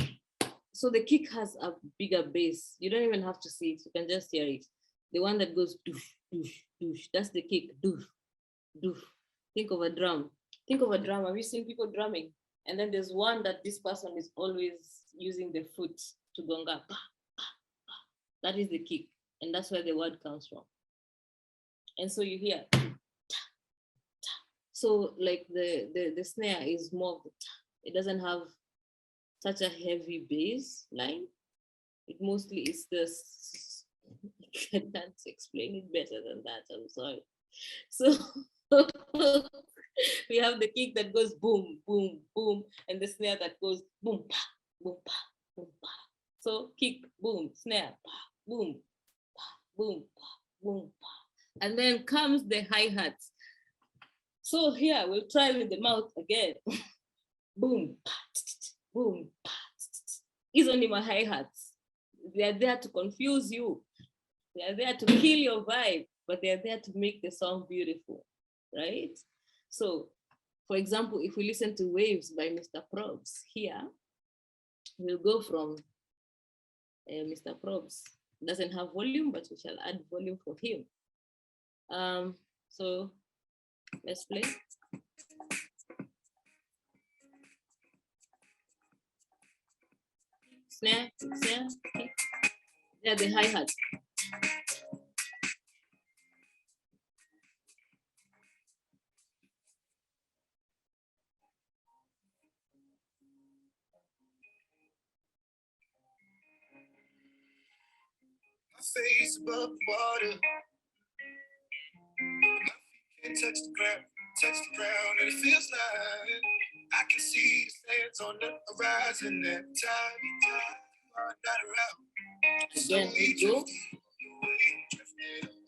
the kick has a bigger bass. You don't even have to see it. You can just hear it. The one that goes doof, doof, doof. That's the kick. Doof, doof. Think of a drum. Think of a drum. Have you seen people drumming? And then there's one that this person is always using the foot to gonga. That is the kick. And that's where the word comes from. And so you hear. So like the snare is more of the, it doesn't have such a heavy bass line. It mostly is this, I can't explain it better than that, I'm sorry. So we have the kick that goes boom, boom, boom, and the snare that goes boom, pa, boom, pa, boom, pa. So kick, boom, snare, pa, boom, pa, boom, pa, boom, pa. And then comes the hi-hats. So here, we'll try with the mouth again. Boom, pa, boom, pa. These only my hi-hats. They are there to confuse you. They are there to kill your vibe, but they are there to make the song beautiful, right? So, for example, if we listen to Waves by Mr. Probs here, we'll go from Mr. Probs. Doesn't have volume, but we shall add volume for him. So let's play. snare, snare, kick. Yeah, the hi-hat. My face above the water. My feet can't touch the ground, and it feels like I can see the sands on the horizon every time you are not around. Again, we go.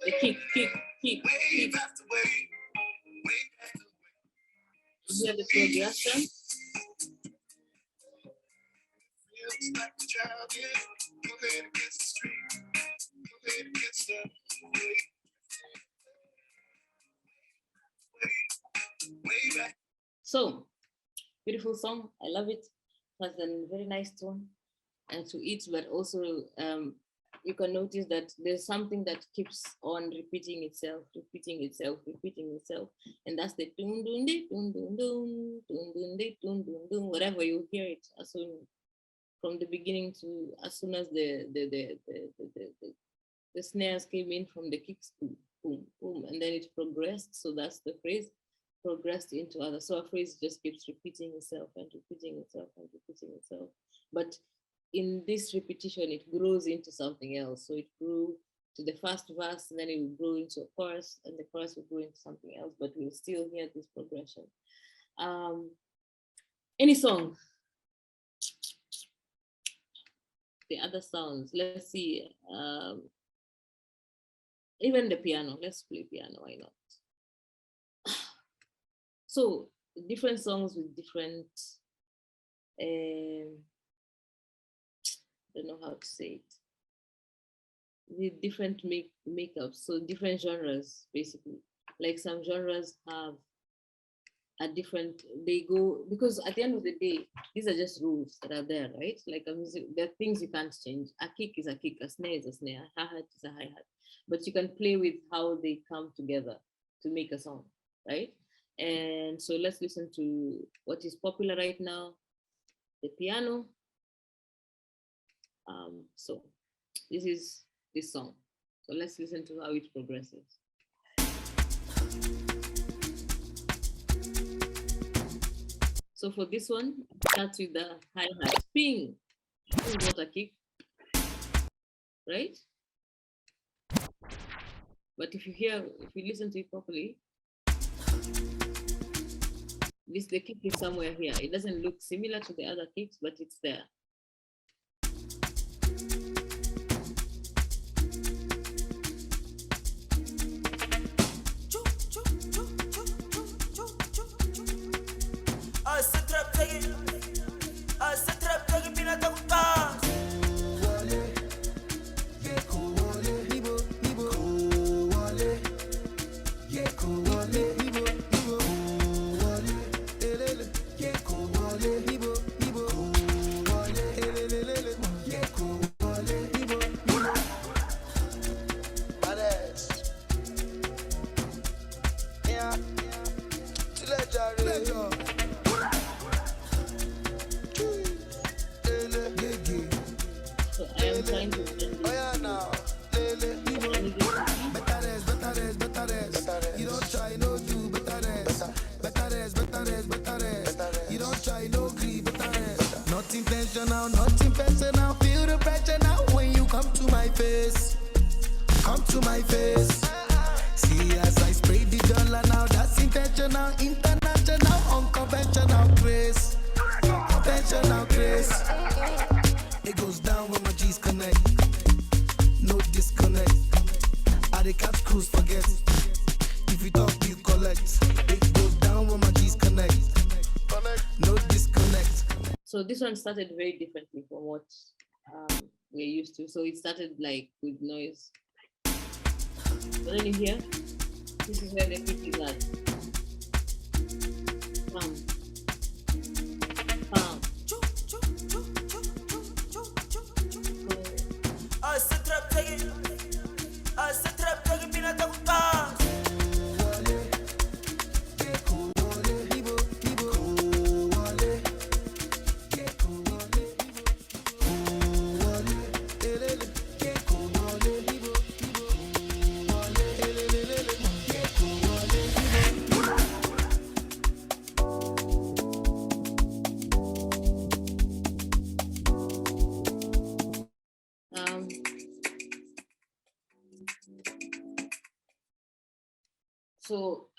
The kick, kick, kick, kick. Wave after wave, wave after wave. Hear the progression. Feels like a child, yeah. Pulling against the stream, pulling against the wave. Wave back. So, beautiful song. I love it. It has a very nice tone and to it, but also you can notice that there's something that keeps on repeating itself, and that's the dun dun de dun dun dun dun dun de dun dun dun. Whatever you hear it, as soon from the beginning to as soon as the snares came in from the kicks, boom, boom, boom, and then it progressed. So that's the phrase, progressed into other. So a phrase just keeps repeating itself and repeating itself and repeating itself. But in this repetition, it grows into something else. So it grew to the first verse, and then it will grow into a chorus, and the chorus will grow into something else, but we'll still hear this progression. Any song? The other sounds, let's see. Even the piano, let's play piano, why not? So different songs with different, I don't know how to say it, with different makeups, so different genres, basically. Like some genres have a different, they go, because at the end of the day, these are just rules that are there, right? Like a music, there are things you can't change. A kick is a kick, a snare is a snare, a hi-hat is a hi-hat. But you can play with how they come together to make a song, right? And so let's listen to what is popular right now, the piano. So this is this song. So let's listen to how it progresses. So for this one, it starts with the hi-hat, ping, not a kick, right? But if you listen to it properly, the kick is somewhere here. It doesn't look similar to the other kicks, but it's there. So this one started very differently from what we're used to. So it started like with noise. But then you hear, this is where the kick is at. Bam. Bam. So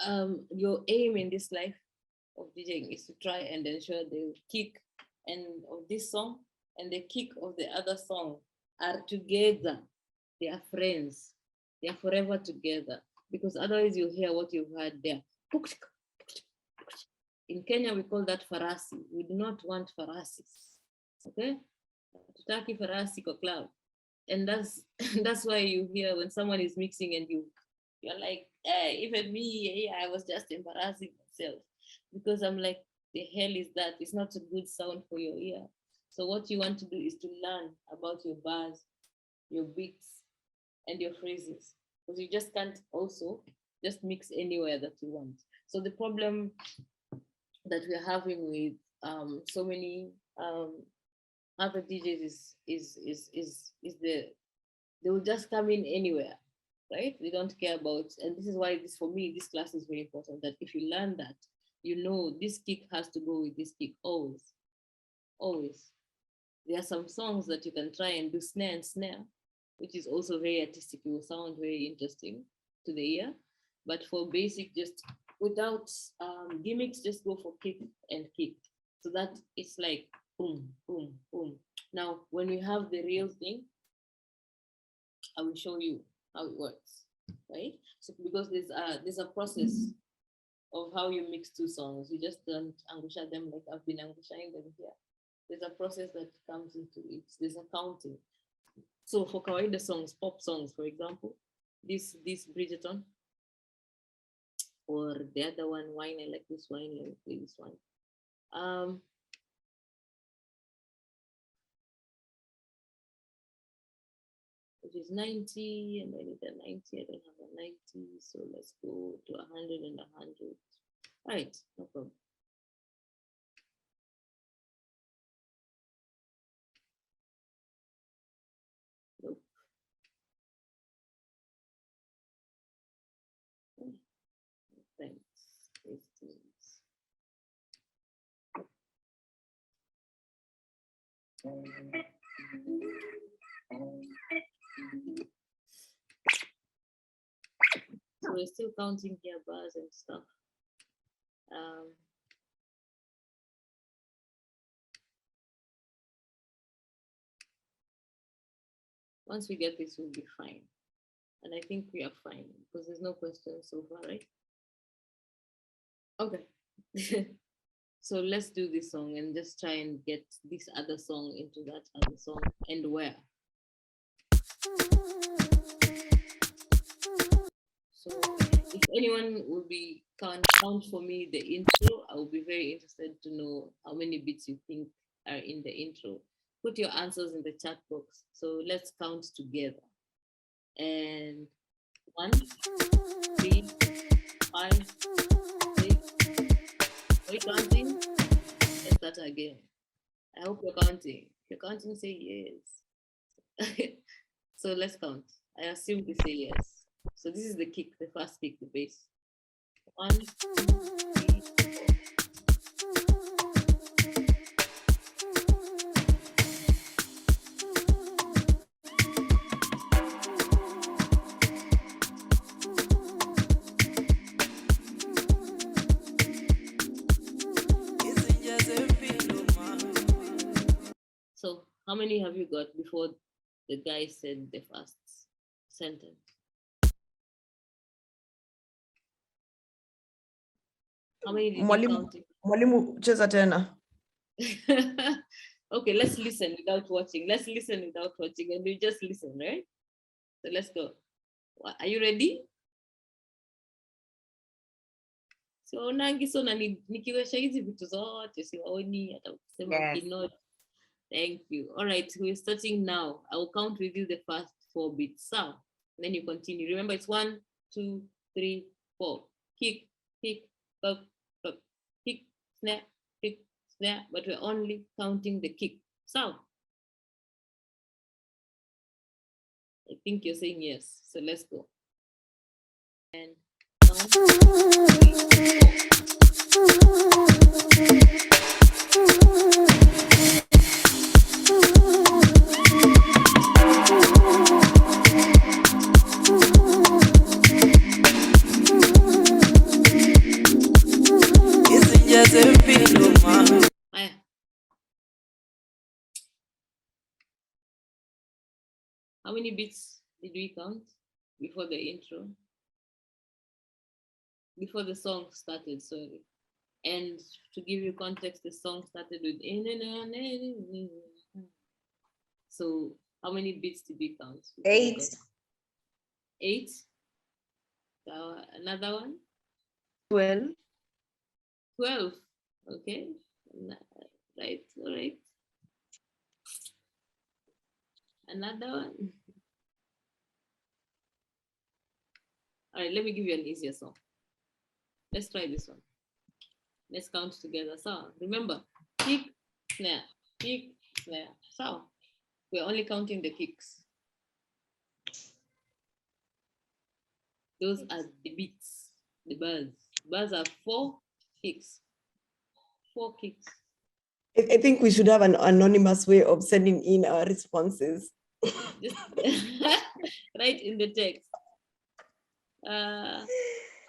your aim in this life of DJing is to try and ensure the kick and of this song and the kick of the other song are together. They are friends. They are forever together, because otherwise you hear what you've heard there. In Kenya, we call that farasi. We do not want farasis. Okay? Tutaki farasi kwa club. And that's why you hear when someone is mixing and you're like, hey, even me, I was just embarrassing myself. Because I'm like, the hell is that? It's not a good sound for your ear. So what you want to do is to learn about your bars, your beats, and your phrases. Because you just can't also just mix anywhere that you want. So the problem that we're having with so many other DJs is they will just come in anywhere, right? They don't care about, and this is why for me, this class is very important, that if you learn that, you know, this kick has to go with this kick, always, always. There are some songs that you can try and do snare and snare, which is also very artistic. It will sound very interesting to the ear. But for basic, just without gimmicks, just go for kick and kick. So that it's like boom, boom, boom. Now, when we have the real thing, I will show you how it works, right? So because there's a process of how you mix two songs. You just don't angusha them like I've been angushaing them here. There's a process that comes into it. There's a counting. So for kawaida songs, pop songs, for example, this Bridgerton, or the other one, Wine, I like this wine, let me play this one. Which is 90, and I need a 90, I don't have a 90, so let's go to 100 and 100. All right, no problem. Nope. Thanks. So we're still counting here bars and stuff. Once we get this, we'll be fine. And I think we are fine because there's no questions so far, right? Okay. So let's do this song and just try and get this other song into that other song and where. So if anyone will be count for me the intro, I will be very interested to know how many beats you think are in the intro. Put your answers in the chat box. So let's count together. And 1, 3, 5, 6. Are you counting? Let's start again. I hope you're counting. If you're counting, say yes. So let's count. I assume you say yes. So this is the kick, the first kick, the bass. 1, 2, 3, 4. So how many have you got before the guy said the first sentence? How many did you count? Mwalimu, cheza tena. Okay, let's listen without watching. Let's listen without watching, and we just listen, right? So let's go. Are you ready? So nangi so na nikiwesha hizi vitu zote siwaoni hata kusema keynote. Thank you. All right, we're starting now. I will count with you the first 4 beats. So, and then you continue. Remember, it's 1, 2, 3, 4. Kick, kick, pop, pop, kick, snap, kick, snap. But we're only counting the kick. So, I think you're saying yes. So let's go. And 1, 2, 3, 4. How many beats did we count before the intro? Before the song started, sorry. And to give you context, the song started with so how many beats did we count? 8. 8. Another one? 12. 12. Okay. Right, all right. Another one. All right, let me give you an easier song. Let's try this one. Let's count together. So remember, kick, snare, kick, snare. So we're only counting the kicks. Those are the beats, the bars. Bars are 4 kicks. 4 kicks. I think we should have an anonymous way of sending in our responses. Just write in the text.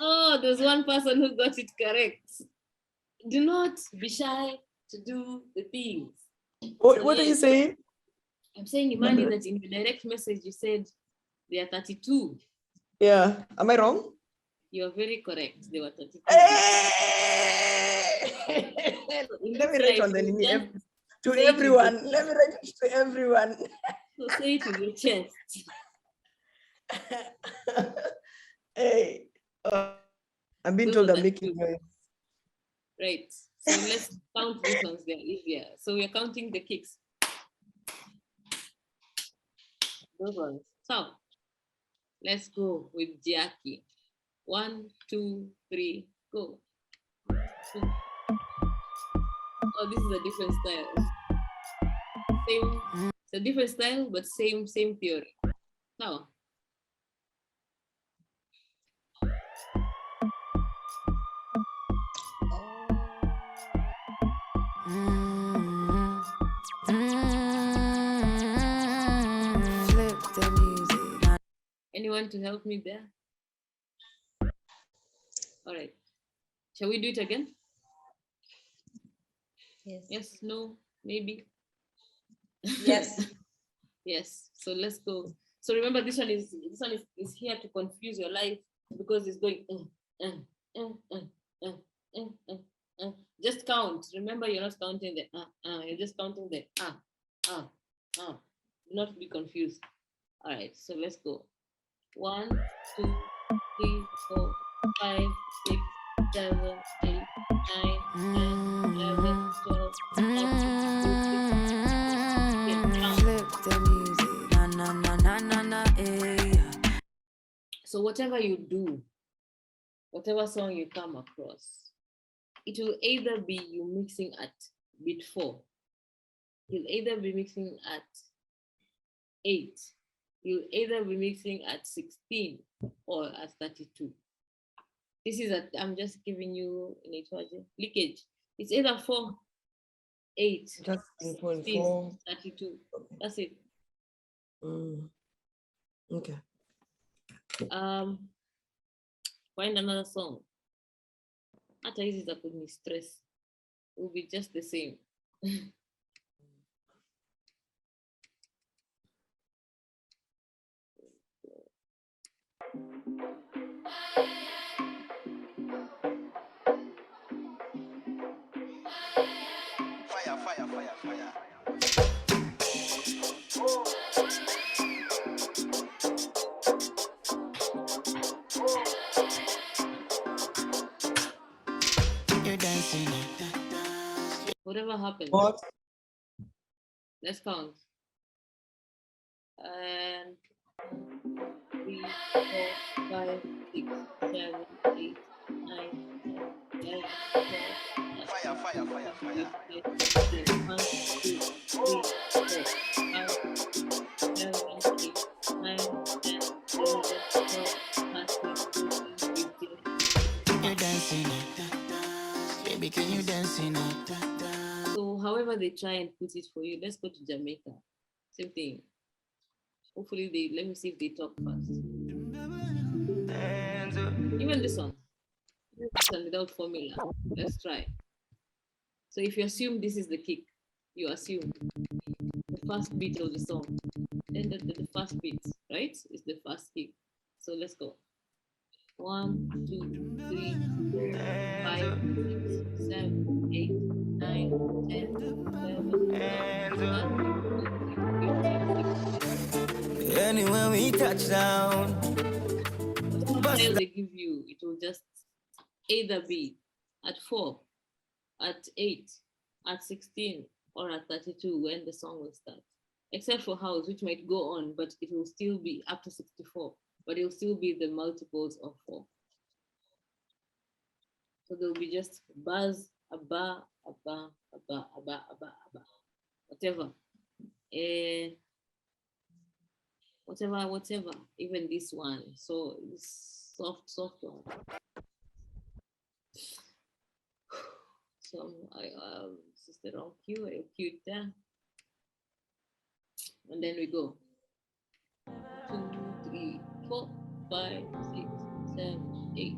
Oh, there's one person who got it correct. Do not be shy to do the things. What are you saying? I'm saying, Imani, that in the direct message you said they are 32. Yeah, am I wrong? You're very correct. They were 32. Let me write on the to everyone. Let me write it to everyone. So say it with your chest. Hey, I'm being told I'm making noise. Right. So let's count these ones. They're easier. So we're counting the kicks. Those ones. So let's go with Jackie. 1, 2, 3, go. Oh, this is a different style. Same, it's a different style, but same theory. Now. Anyone to help me there? All right. Shall we do it again? Yes. Yes, no, maybe. Yes. Yes. So let's go. So remember, this one is here to confuse your life because it's going. Just count. Remember, you're not counting the you're just counting the Do not be confused. All right. So let's go. 1, 2, 3, 4, 5, 6, 7, 8, 9, 10, 11, 12, 13. So whatever you do, whatever song you come across, it will either be you mixing at beat 4. You'll either be mixing at 8. You'll either be mixing at 16 or at 32. This is I'm just giving you an leakage. It's either 4, 8, 16, 32. That's it. Okay. Find another song. Hata hizi za kuni stress. It will be just the same. Fire. You're dancing. Whatever happens. What? Let's count. And 3, 4, 5, 6, 7, 8, 9, 10, 11, 12. Fire. 1, 2, 3, 4, 5, 7, 8, 9, 10, 11, 12, 13, 14, 15. You're dancing. Baby, can you dance? So however they try and put it for you, let's go to Jamaica. Same thing. Hopefully let me see if they talk fast. Even this one. This one without formula. Let's try. So if you assume this is the kick, you assume the first beat of the song. then the first beat, right? Is the first kick. So let's go. 1, 2, 3, 4, 5, 6, 7, 8, 9, 10, 11, 12, 13, Anywhere we touch down, sometimes they give you, it will just either be at 4, at 8, at 16, or at 32 when the song will start. Except for house, which might go on, but it will still be up to 64, but it will still be the multiples of 4. So there'll be just buzz, a bar, a bar, a bar, a bar, a bar, a bar, whatever. Whatever, even this one. So it's soft one. So this is the wrong cue. I cued there. And then we go 2, 3, 4, 5, 6, 7, 8.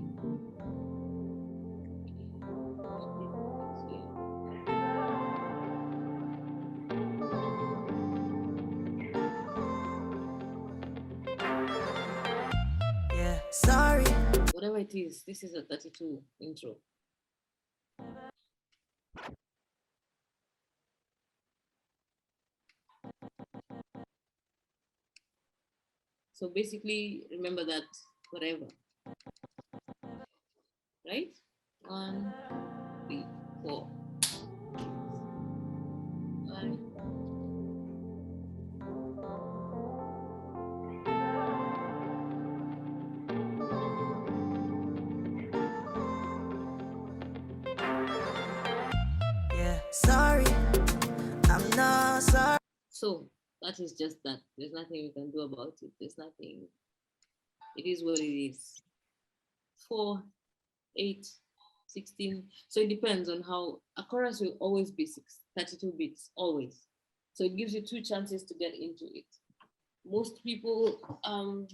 yeah, sorry. Whatever it is, this is a 32 intro. So basically, remember that forever, right? 1, 2, 3, 4, 5. Yeah, sorry. I'm not sorry. So that is just that. There's nothing you can do about it. There's nothing. It is what it is. 4, 8, 16. So it depends on how a chorus will always be 32 beats, always. So it gives you 2 chances to get into it. Most people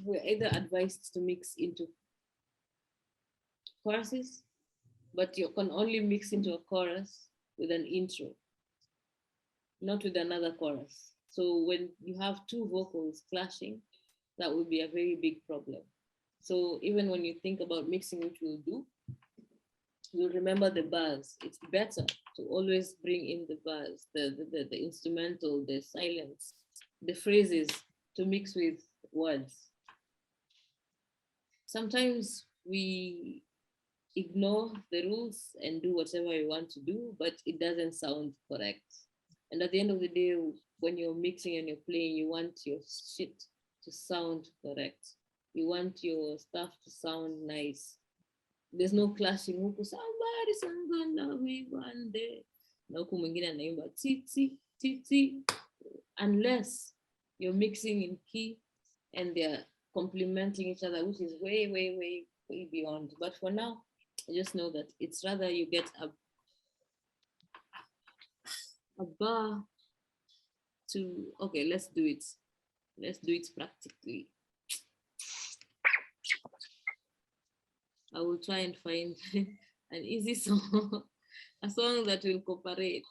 were either advised to mix into choruses, but you can only mix into a chorus with an intro, not with another chorus. So when you have 2 vocals clashing, that would be a very big problem. So even when you think about mixing, which we'll do, you'll remember the bars. It's better to always bring in the bars, the instrumental, the silence, the phrases to mix with words. Sometimes we ignore the rules and do whatever we want to do, but it doesn't sound correct. And at the end of the day, when you're mixing and you're playing, you want your shit to sound correct. You want your stuff to sound nice. There's no clashing. Huku somebody's gonna be one day. Na huku mwingine anaimba titi titi. Unless you're mixing in key and they're complementing each other, which is way, way, way, way beyond. But for now, I just know that it's rather you get a bar to, okay, let's do it. Let's do it practically. I will try and find an easy song, a song that will cooperate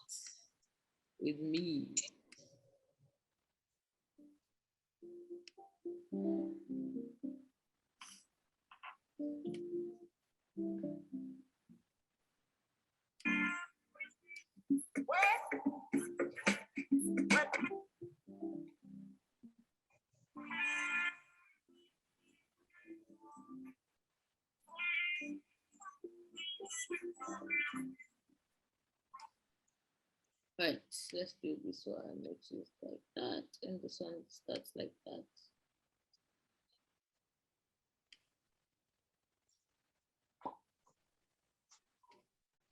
with me. Right, let's do this one, which is like that, and this one starts like that.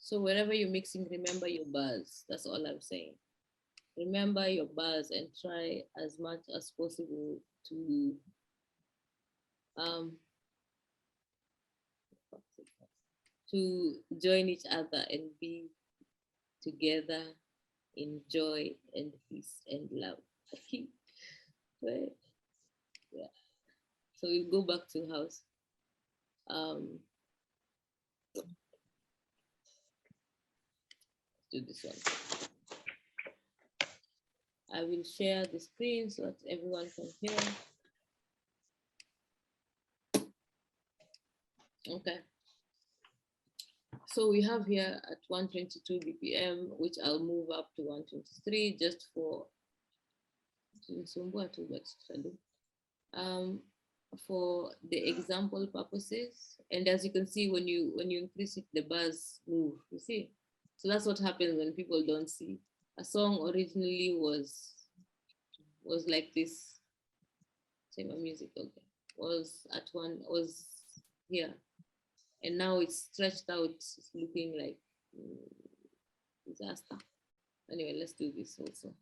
So wherever you're mixing, remember your bars. That's all I'm saying. Remember your bars and try as much as possible to join each other and be together in joy and peace and love. Okay. Right. Yeah. So we'll go back to house. Do this one. I will share the screen so that everyone can hear. Okay. So we have here at 122 BPM, which I'll move up to 123 just for the example purposes. And as you can see, when you increase it, the bars move, you see? So that's what happens when people don't see. A song originally was like this. Say my music, okay. Was here. And now it's stretched out, it's looking like disaster. Anyway, let's do this also.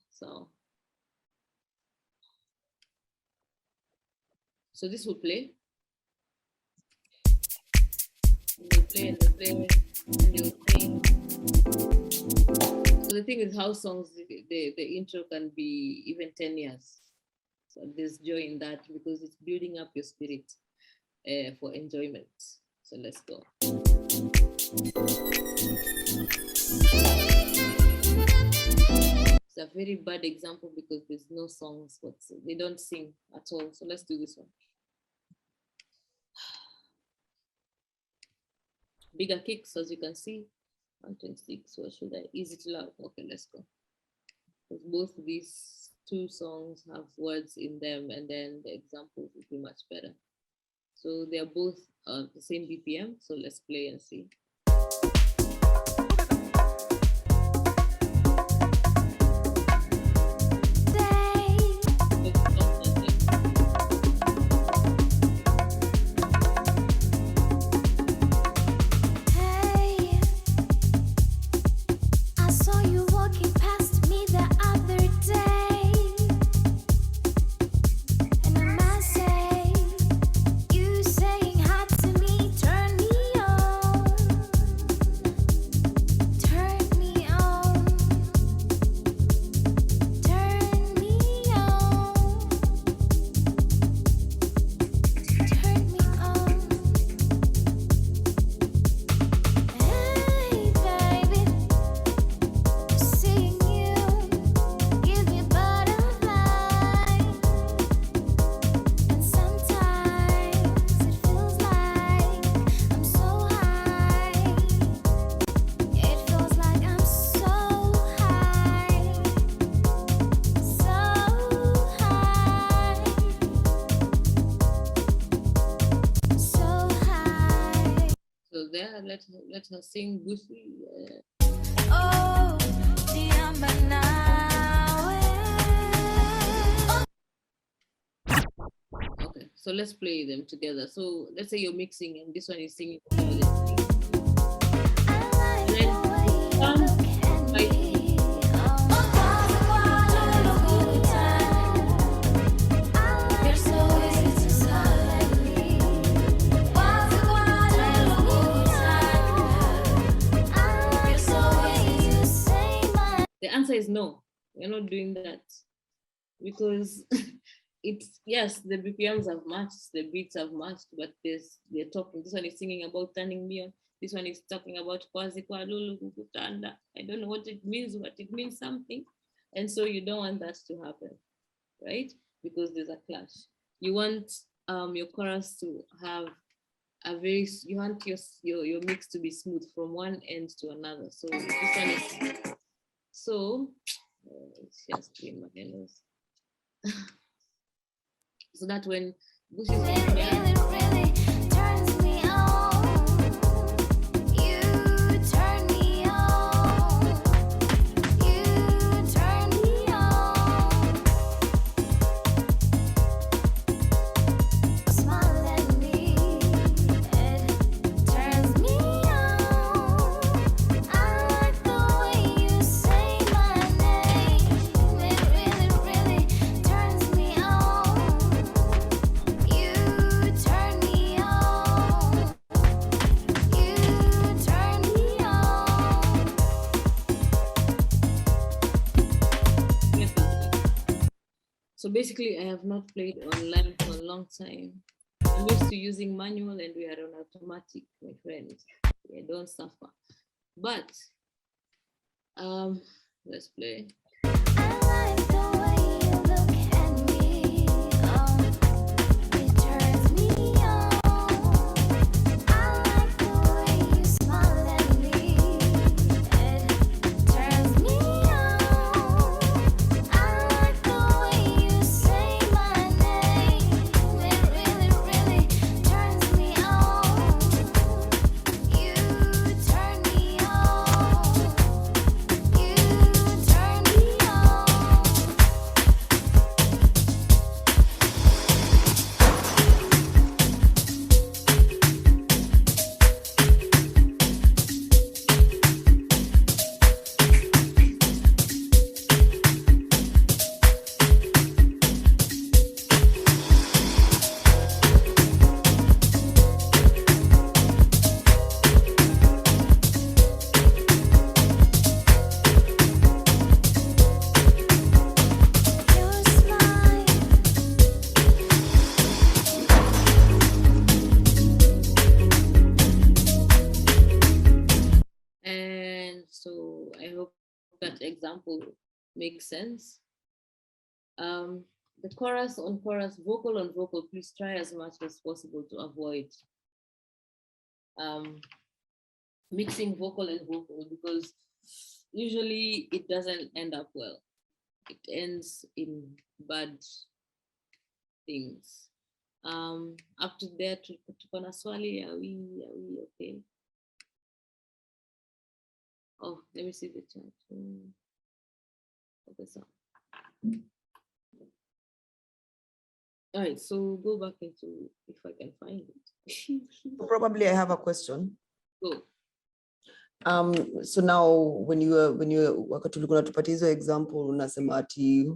So this will play. And they'll play and they'll play and they'll play. So the thing is how songs, the intro can be even 10 years. So there's joy in that because it's building up your spirit for enjoyment. So let's go. It's a very bad example because there's no songs, but they don't sing at all. So let's do this one. Bigger kicks, as you can see. 126, what should I? Is it loud? Okay, let's go. Because both these two songs have words in them, and then the examples will be much better. So they are both the same BPM. So let's play and see. Let her sing Bushi. Oh, okay, so let's play them together. So let's say you're mixing and this one is singing. The answer is no, we're not doing that because it's, yes, the BPMs have matched, the beats have matched, but they're talking. This one is singing about turning me on. This one is talking about kwazi kwa lulu kukutanda. I don't know what it means, but it means something. And so you don't want that to happen, right? Because there's a clash. You want your chorus to have you want your mix to be smooth from one end to another. So this one is, so it's just clean my nose. So that when Bush is really turns me on. You turn me on. You turn me on. Smile at me. It turns me on. I like the way you say my name. It really turns me on. You turn me on. You turn me on. So basically, I have not played online for a long time. I'm used to using manual and we are on automatic, my friend. Yeah, don't suffer. But let's play. I like the way that example makes sense. The chorus on chorus, vocal on vocal, please try as much as possible to avoid mixing vocal and vocal, because usually it doesn't end up well. It ends in bad things. Up to there, tuko na swali, are we okay? Oh, let me see the chat. Okay, so. All right, so go back into, if I can find it. Probably I have a question. Go. So now when you wakati ulikuwa unatupatia hizo example unasema ati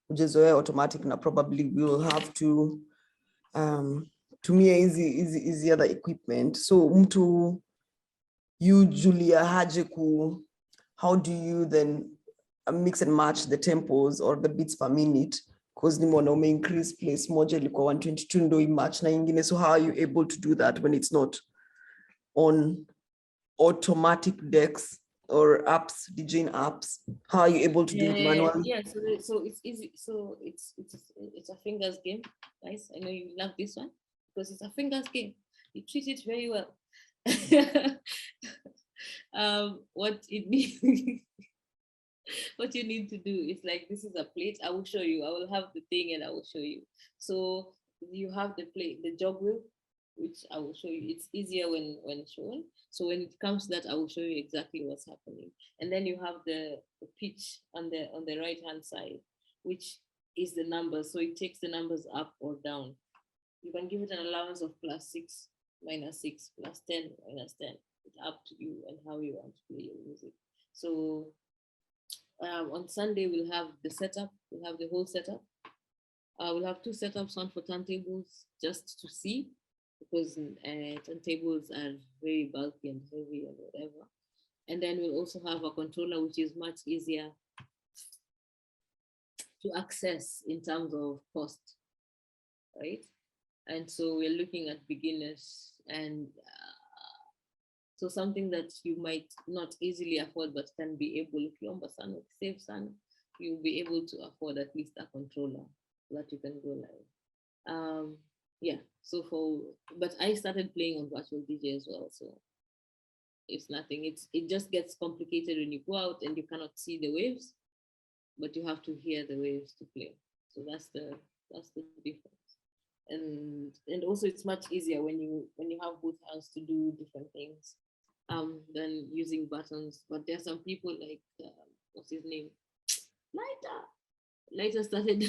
ujezoea automatic na probably will have to tumia hizi other equipment. So mtu usually haje how do you then mix and match the tempos or the beats per minute? Because nimeona ume increase place moja ilikuwa 122 ndo imatch na ingine. So how are you able to do that when it's not on automatic decks or apps, DJing apps? How are you able to do it manually? Yeah, so it's easy. So it's a fingers game, guys. I know you love this one because it's a fingers game. You treat it very well. What it needs, what you need to do is like, this is a plate. I will show you. I will have the thing and I will show you. So you have the plate, the jog wheel, which I will show you. It's easier when shown. So when it comes to that, I will show you exactly what's happening. And then you have the pitch on the right hand side, which is the numbers. So it takes the numbers up or down. You can give it an allowance of +6, -6, +10, -10. It's up to you and how you want to play your music. So on Sunday we'll have the setup. We'll have the whole setup. We'll have 2 setups, one for turntables, just to see, because turntables are very bulky and heavy and whatever. And then we'll also have a controller, which is much easier to access in terms of cost, right? And so we're looking at beginners, and so something that you might not easily afford, but can be able, if you save son, you'll be able to afford at least a controller so that you can go live. Yeah, so but I started playing on virtual DJ as well, so it's nothing. It just gets complicated when you go out and you cannot see the waves, but you have to hear the waves to play. So that's the difference. And also it's much easier when you have both hands to do different things than using buttons. But there are some people like what's his name, Lighter started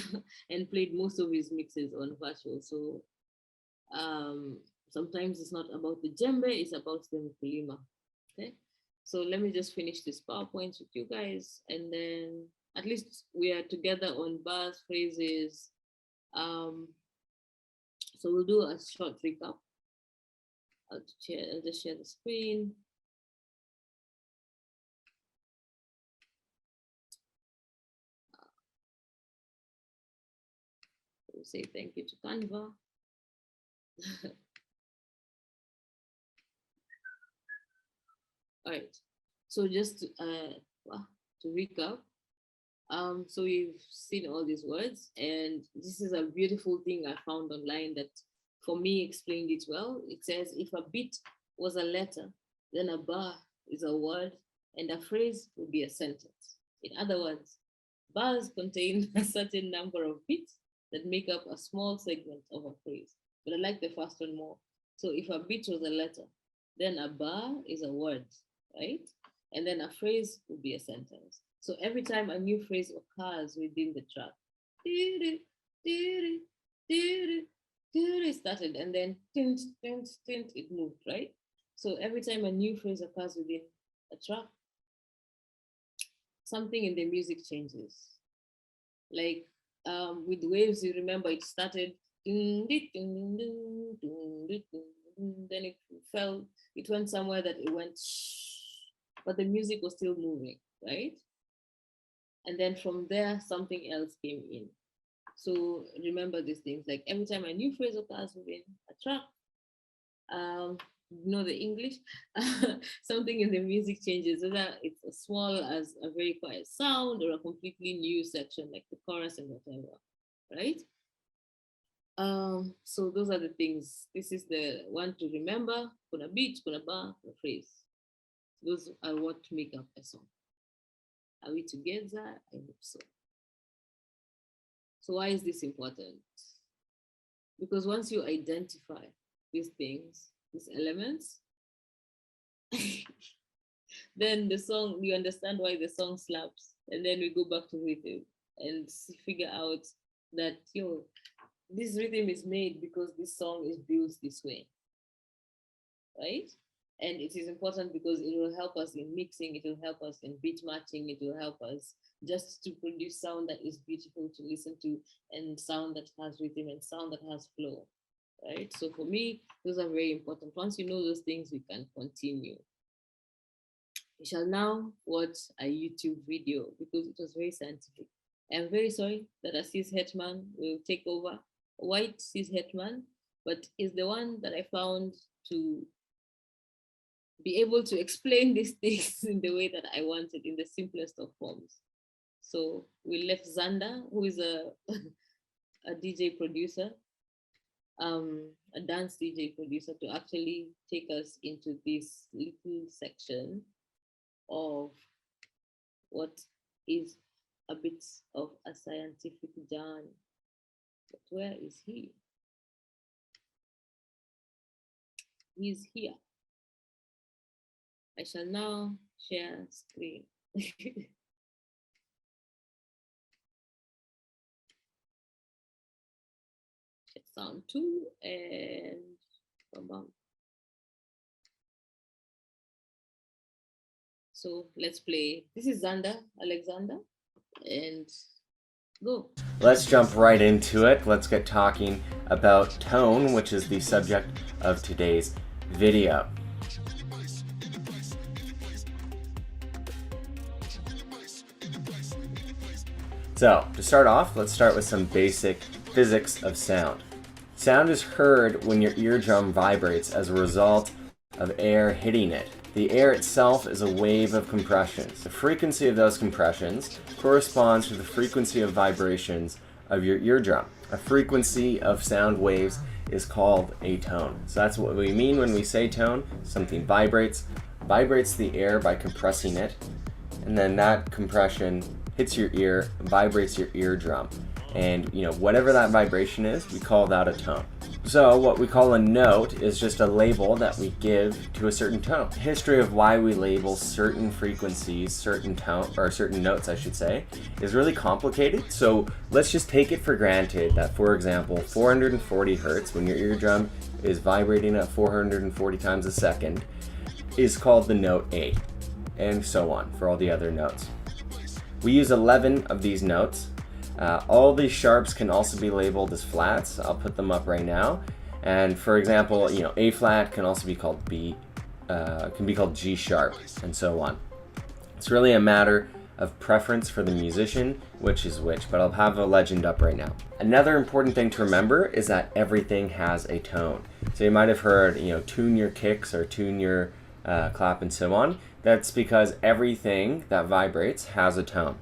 and played most of his mixes on virtual. So sometimes it's not about the djembe, it's about the mkulima. Okay, so let me just finish this PowerPoint with you guys, and then at least we are together on bars, phrases. So we'll do a short recap. I'll just share the screen. We'll say thank you to Canva. All right, so just to recap, so we've seen all these words, and this is a beautiful thing I found online that for me explained it well. It says, if a beat was a letter, then a bar is a word, and a phrase would be a sentence. In other words, bars contain a certain number of beats that make up a small segment of a phrase. But I like the first one more. So if a beat was a letter, then a bar is a word, right? And then a phrase would be a sentence. So every time a new phrase occurs within the track, it started, and then it moved, right? So every time a new phrase occurs within a track, something in the music changes. Like with waves, you remember it started, then it fell, it went somewhere that it went, but the music was still moving, right? And then from there, something else came in. So remember these things, like every time a new phrase occurs within a track, know the English, something in the music changes, whether it's as small as a very quiet sound or a completely new section like the chorus and whatever, right? So those are the things. This is the one to remember. Kuna beat, kuna bar, kuna phrase. Those are what make up a song. Are we together? I hope so. So why is this important? Because once you identify these things, these elements, then the song, you understand why the song slaps. And then we go back to rhythm and figure out that, this rhythm is made because this song is built this way, right? And it is important because it will help us in mixing, it will help us in beat matching, it will help us just to produce sound that is beautiful to listen to, and sound that has rhythm and sound that has flow, right? So for me, those are very important. Once you know those things, we can continue. We shall now watch a YouTube video because it was very scientific. I'm very sorry that a cis-het man will take over, a white cis-het man, but is the one that I found to be able to explain these things in the way that I wanted, in the simplest of forms. So we left Xander, who is a DJ producer, a dance DJ producer, to actually take us into this little section of what is a bit of a scientific journey. But where is he? He's here. I shall now share screen. Check sound 2 and bam. So let's play. This is Xander, Alexander, and go. Let's jump right into it. Let's get talking about tone, which is the subject of today's video. So, to start off, let's start with some basic physics of sound. Sound is heard when your eardrum vibrates as a result of air hitting it. The air itself is a wave of compressions. The frequency of those compressions corresponds to the frequency of vibrations of your eardrum. A frequency of sound waves is called a tone. So that's what we mean when we say tone. Something vibrates the air by compressing it, and then that compression hits your ear, vibrates your eardrum. And whatever that vibration is, we call that a tone. So what we call a note is just a label that we give to a certain tone. The history of why we label certain frequencies, certain notes I should say, is really complicated. So let's just take it for granted that, for example, 440 hertz, when your eardrum is vibrating at 440 times a second, is called the note A, and so on for all the other notes. We use 11 of these notes. All these sharps can also be labeled as flats. I'll put them up right now. And for example, A flat can also be called B, can be called G sharp, and so on. It's really a matter of preference for the musician, which is which, but I'll have a legend up right now. Another important thing to remember is that everything has a tone. So you might have heard, tune your kicks or tune your clap and so on. That's because everything that vibrates has a tone.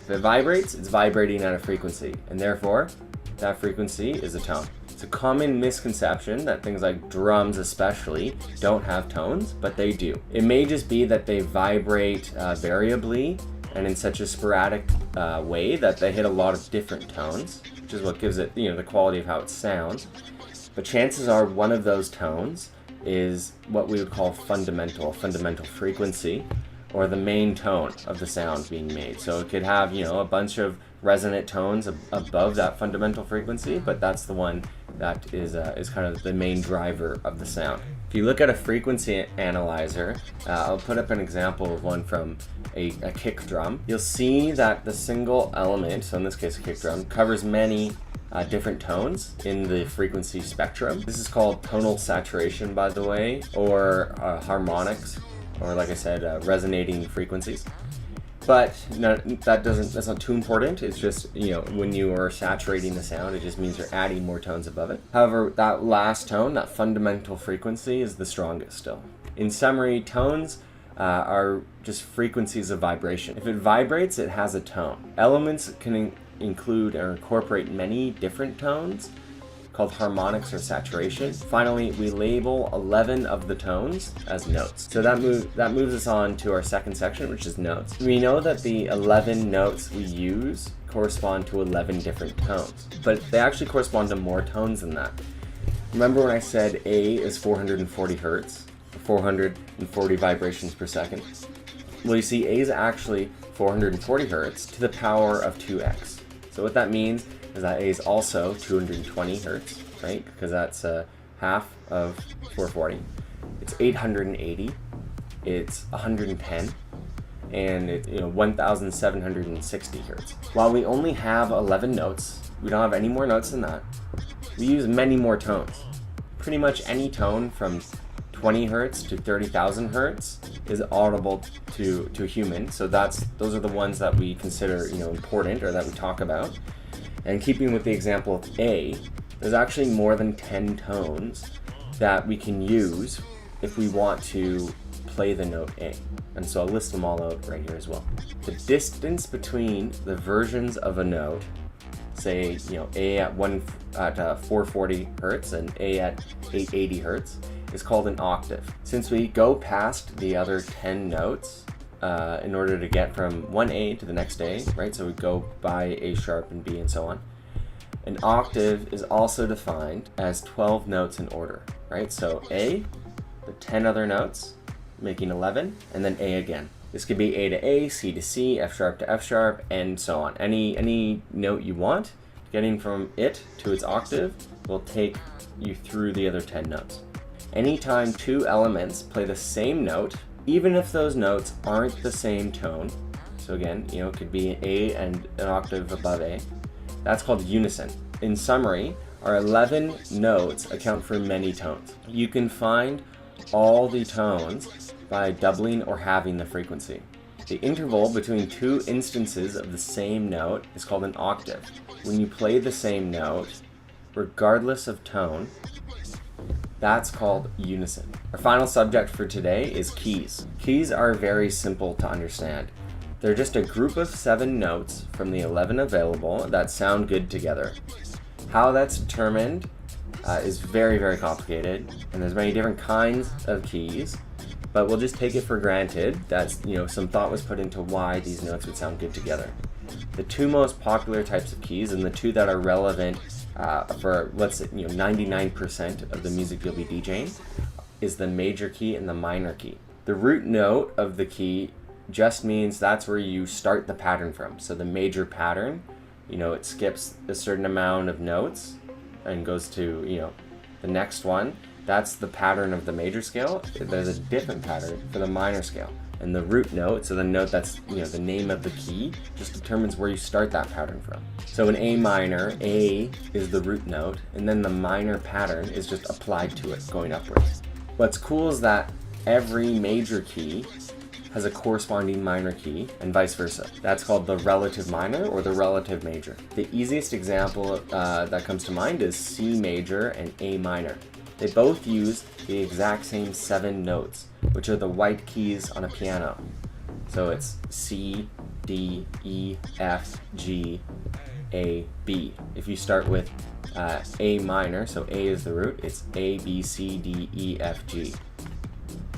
If it vibrates, it's vibrating at a frequency, and therefore that frequency is a tone. It's a common misconception that things like drums especially don't have tones, but they do. It may just be that they vibrate variably and in such a sporadic way that they hit a lot of different tones, which is what gives it the quality of how it sounds. But chances are one of those tones is what we would call fundamental frequency, or the main tone of the sound being made. So it could have, a bunch of resonant tones above that fundamental frequency, but that's the one that is kind of the main driver of the sound. If you look at a frequency analyzer, I'll put up an example of one from a kick drum. You'll see that the single element, so in this case a kick drum, covers many different tones in the frequency spectrum. This is called tonal saturation, by the way, or harmonics, or like I said, resonating frequencies. But no, that's not too important. It's just, when you are saturating the sound, it just means you're adding more tones above it. However, that last tone, that fundamental frequency, is the strongest still. In summary, tones are just frequencies of vibration. If it vibrates, it has a tone. Elements can include or incorporate many different tones, called harmonics or saturation. Finally, we label 11 of the tones as notes. So that moves us on to our second section, which is notes. We know that the 11 notes we use correspond to 11 different tones, but they actually correspond to more tones than that. Remember when I said A is 440 hertz, 440 vibrations per second? Well, you see, A is actually 440 hertz to the power of 2x. So what that means is that A is also 220 hertz, right? Because that's half of 440. It's 880, it's 110, and 1,760 hertz. While we only have 11 notes, we don't have any more notes than that. We use many more tones. Pretty much any tone from 20 hertz to 30,000 hertz is audible to a human. So those are the ones that we consider important or that we talk about. And keeping with the example of A, there's actually more than 10 tones that we can use if we want to play the note A. And so I'll list them all out right here as well. The distance between the versions of a note, say A at 440 hertz and A at 880 hertz, is called an octave. Since we go past the other 10 notes, in order to get from one A to the next A, right? So we go by A sharp and B and so on. An octave is also defined as 12 notes in order, right? So A, the 10 other notes, making 11, and then A again. This could be A to A, C to C, F sharp to F sharp, and so on. Any note you want, getting from it to its octave will take you through the other 10 notes. Anytime two elements play the same note, even if those notes aren't the same tone, so again, it could be A and an octave above A, that's called unison. In summary, our 11 notes account for many tones. You can find all the tones by doubling or halving the frequency. The interval between two instances of the same note is called an octave. When you play the same note, regardless of tone, that's called unison. Our final subject for today is keys. Keys are very simple to understand. They're just a group of 7 notes from the 11 available that sound good together. How that's determined is very, very complicated, and there's many different kinds of keys, but we'll just take it for granted that some thought was put into why these notes would sound good together. The two most popular types of keys, and the two that are relevant for, let's say, 99% of the music you'll be DJing, is the major key and the minor key. The root note of the key just means that's where you start the pattern from. So the major pattern, it skips a certain amount of notes and goes to, the next one. That's the pattern of the major scale. There's a different pattern for the minor scale. And the root note, so the note that's the name of the key, just determines where you start that pattern from. So in A minor, A is the root note, and then the minor pattern is just applied to it, going upwards. What's cool is that every major key has a corresponding minor key, and vice versa. That's called the relative minor or the relative major. The easiest example that comes to mind is C major and A minor. They both use the exact same 7 notes, which are the white keys on a piano. So it's C, D, E, F, G, A, B. If you start with A minor, so A is the root, it's A, B, C, D, E, F, G.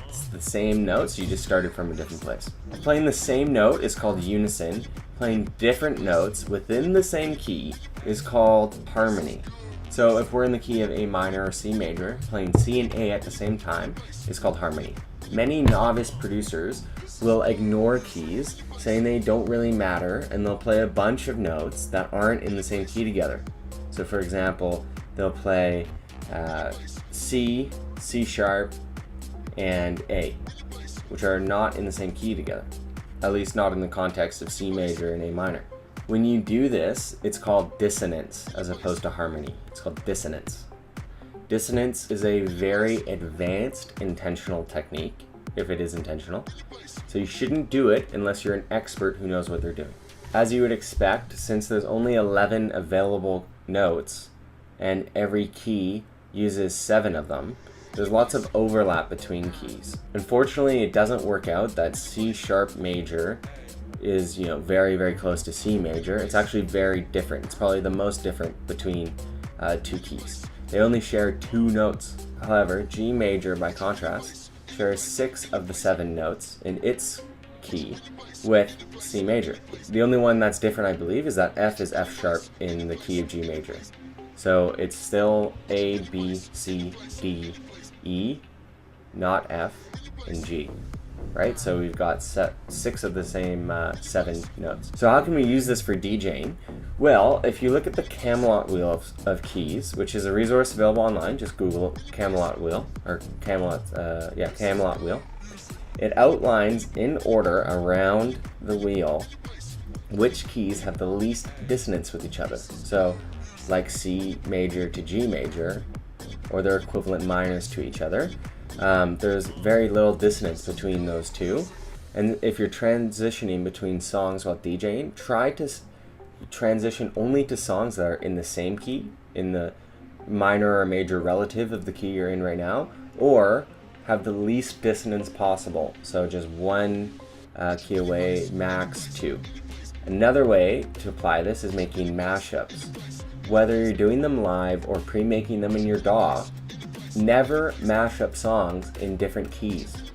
It's the same notes, you just started from a different place. Playing the same note is called unison. Playing different notes within the same key is called harmony. So if we're in the key of A minor or C major, playing C and A at the same time is called harmony. Many novice producers will ignore keys, saying they don't really matter, and they'll play a bunch of notes that aren't in the same key together. So for example, they'll play C, C sharp, and A, which are not in the same key together, at least not in the context of C major and A minor. When you do this, it's called dissonance as opposed to harmony. It's called dissonance. Dissonance is a very advanced intentional technique if it is intentional. So you shouldn't do it unless you're an expert who knows what they're doing. As you would expect, since there's only 11 available notes and every key uses 7 of them, there's lots of overlap between keys. Unfortunately, it doesn't work out that C sharp major is, very, very close to C major. It's actually very different. It's probably the most different between two keys. They only share 2 notes. However, G major, by contrast, shares 6 of the 7 notes in its key with C major. The only one that's different, I believe, is that F is F sharp in the key of G major. So it's still A, B, C, D, E, not F, and G, right? So we've got 6 of the same 7 notes. So how can we use this for DJing? Well, if you look at the Camelot wheel of keys, which is a resource available online, just Google Camelot wheel, or Camelot wheel. It outlines in order around the wheel which keys have the least dissonance with each other. So like C major to G major, or their equivalent minors to each other. There's very little dissonance between those two. And if you're transitioning between songs while DJing, try to transition only to songs that are in the same key, in the minor or major relative of the key you're in right now, or have the least dissonance possible. So just 1 key away, max 2. Another way to apply this is making mashups. Whether you're doing them live or pre-making them in your DAW, never mash up songs in different keys.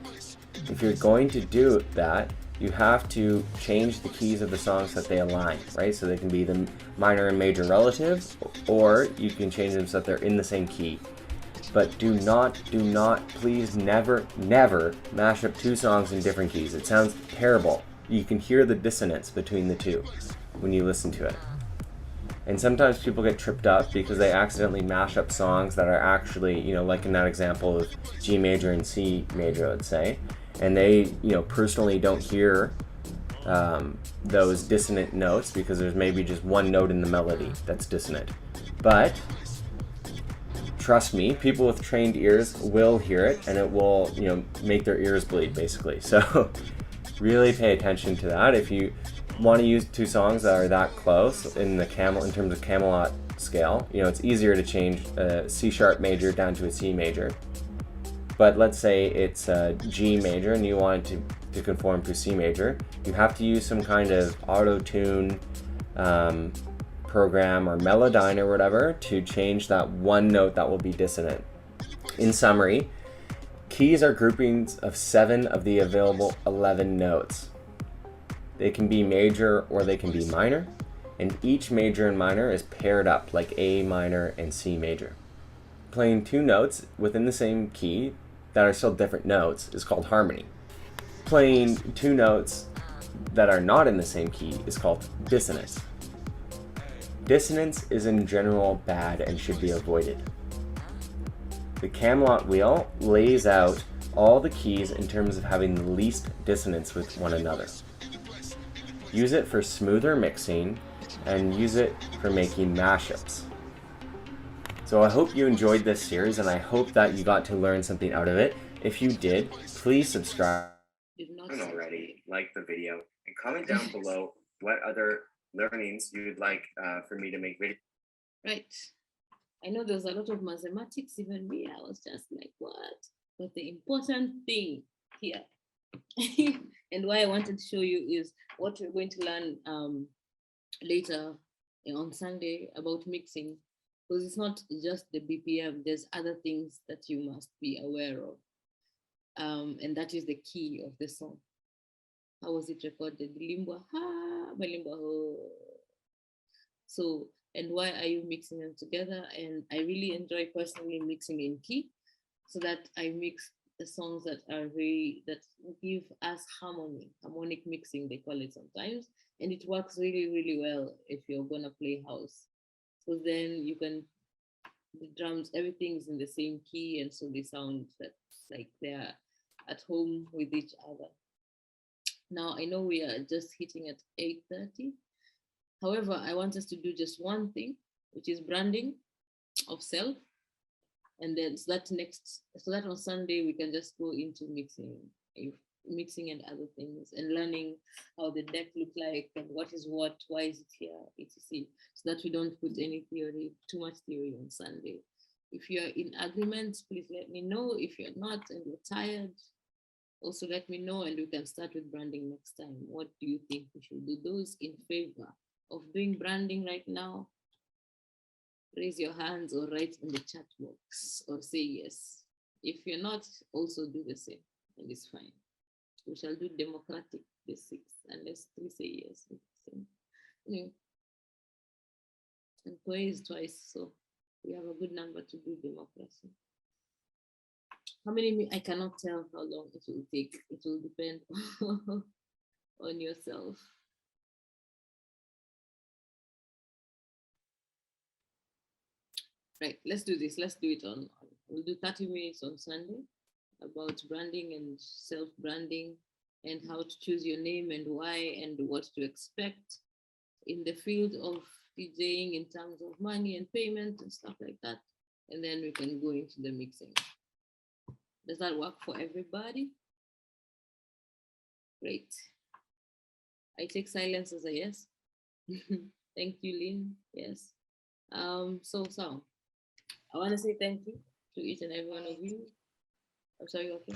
If you're going to do that, you have to change the keys of the songs that they align, right? So they can be the minor and major relative, or you can change them so that they're in the same key. But do not, please never mash up 2 songs in different keys. It sounds terrible. You can hear the dissonance between the two when you listen to it. And sometimes people get tripped up because they accidentally mash up songs that are actually, like in that example of G major and C major, let's say, and they, personally don't hear those dissonant notes because there's maybe just 1 note in the melody that's dissonant. But trust me, people with trained ears will hear it, and it will, make their ears bleed, basically. So really pay attention to that. If you want to use 2 songs that are that close in terms of Camelot scale, it's easier to change a C sharp major down to a C major. But let's say it's a G major and you want it to conform to C major, you have to use some kind of auto-tune program or Melodyne or whatever to change that 1 note that will be dissonant. In summary, keys are groupings of 7 of the available 11 notes. They can be major or they can be minor, and each major and minor is paired up like A minor and C major. Playing 2 notes within the same key that are still different notes is called harmony. Playing 2 notes that are not in the same key is called dissonance. Dissonance is in general bad and should be avoided. The Camelot wheel lays out all the keys in terms of having the least dissonance with one another. Use it for smoother mixing and use it for making mashups. So I hope you enjoyed this series and I hope that you got to learn something out of it. If you did, please subscribe. If you haven't already, like the video and comment down below what other learnings you would like for me to make videos. Right. I know there's a lot of mathematics, even me, I was just like, what? But the important thing here, and why I wanted to show you is what we're going to learn later on Sunday about mixing, because it's not just the BPM, there's other things that you must be aware of. And that is the key of the song. How was it recorded? Limbwa ha, malimba ho. So, and why are you mixing them together? And I really enjoy personally mixing in key, so that I mix the songs that are that give us harmonic mixing, they call it sometimes. And it works really, really well if you're gonna play house. So then the drums, everything is in the same key, and so they sound that's like they're at home with each other. Now, I know we are just hitting at 8:30. However, I want us to do just one thing, which is branding of self. And then so that on Sunday we can just go into mixing and other things, and learning how the deck look like and what is what, why is it here, etc. So that we don't put any too much theory on Sunday. If you're in agreement, please let me know. If you're not and you're tired, also let me know, and we can start with branding next time. What do you think we should do? Those in favor of doing branding right now, raise your hands or write in the chat box or say yes. If you're not, also do the same, and it's fine. We shall do democratic basics unless we say yes. Anyway. And Koi is twice, so we have a good number to do democracy. How many? I cannot tell how long it will take. It will depend on yourself. Right, let's do this. Let's do it we'll do 30 minutes on Sunday about branding and self-branding and how to choose your name and why and what to expect in the field of DJing in terms of money and payment and stuff like that. And then we can go into the mixing. Does that work for everybody? Great. I take silence as a yes. Thank you, Lynn. Yes. So I want to say thank you to each and every one of you. I'm sorry, okay.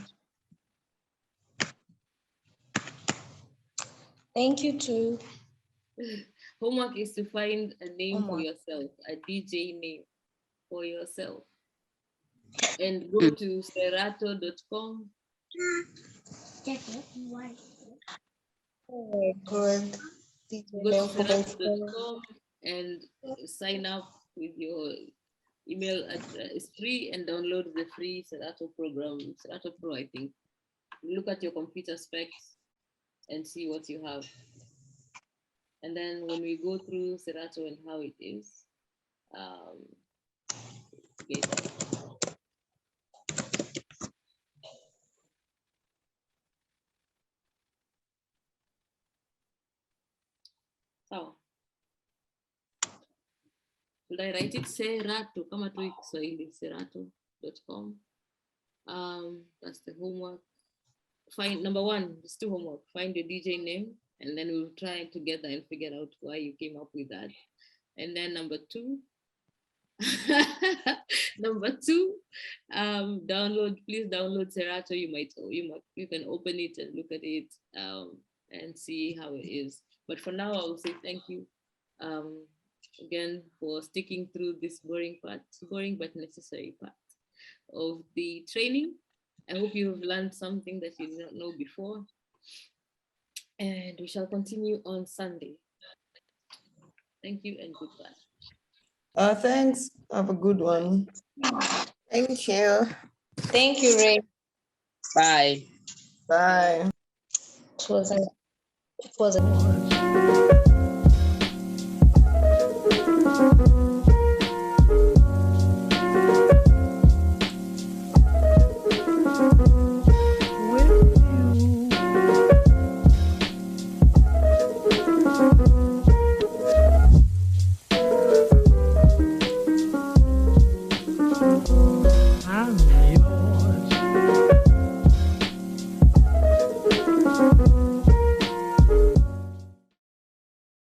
Thank you too. Homework is to find a name for yourself, a DJ name for yourself. And go to serato.com. Oh, good. Go to serato.com and sign up with your email address. It's free, and download the free Serato program, Serato Pro, I think. Look at your computer specs and see what you have. And then when we go through Serato and how it is, so should I write it Serato? Kama tu Kiswahili, serato.com. That's the homework. Find number one, it's still homework. Find your DJ name, and then we'll try together and figure out why you came up with that. And then number two, please download Serato. You can open it and look at it and see how it is. But for now, I will say thank you again for sticking through this boring but necessary part of the training. I hope you have learned something that you did not know before. And we shall continue on Sunday. Thank you and goodbye. Thanks. Have a good one. Thank you. Thank you, Ray. Bye. Bye. It was a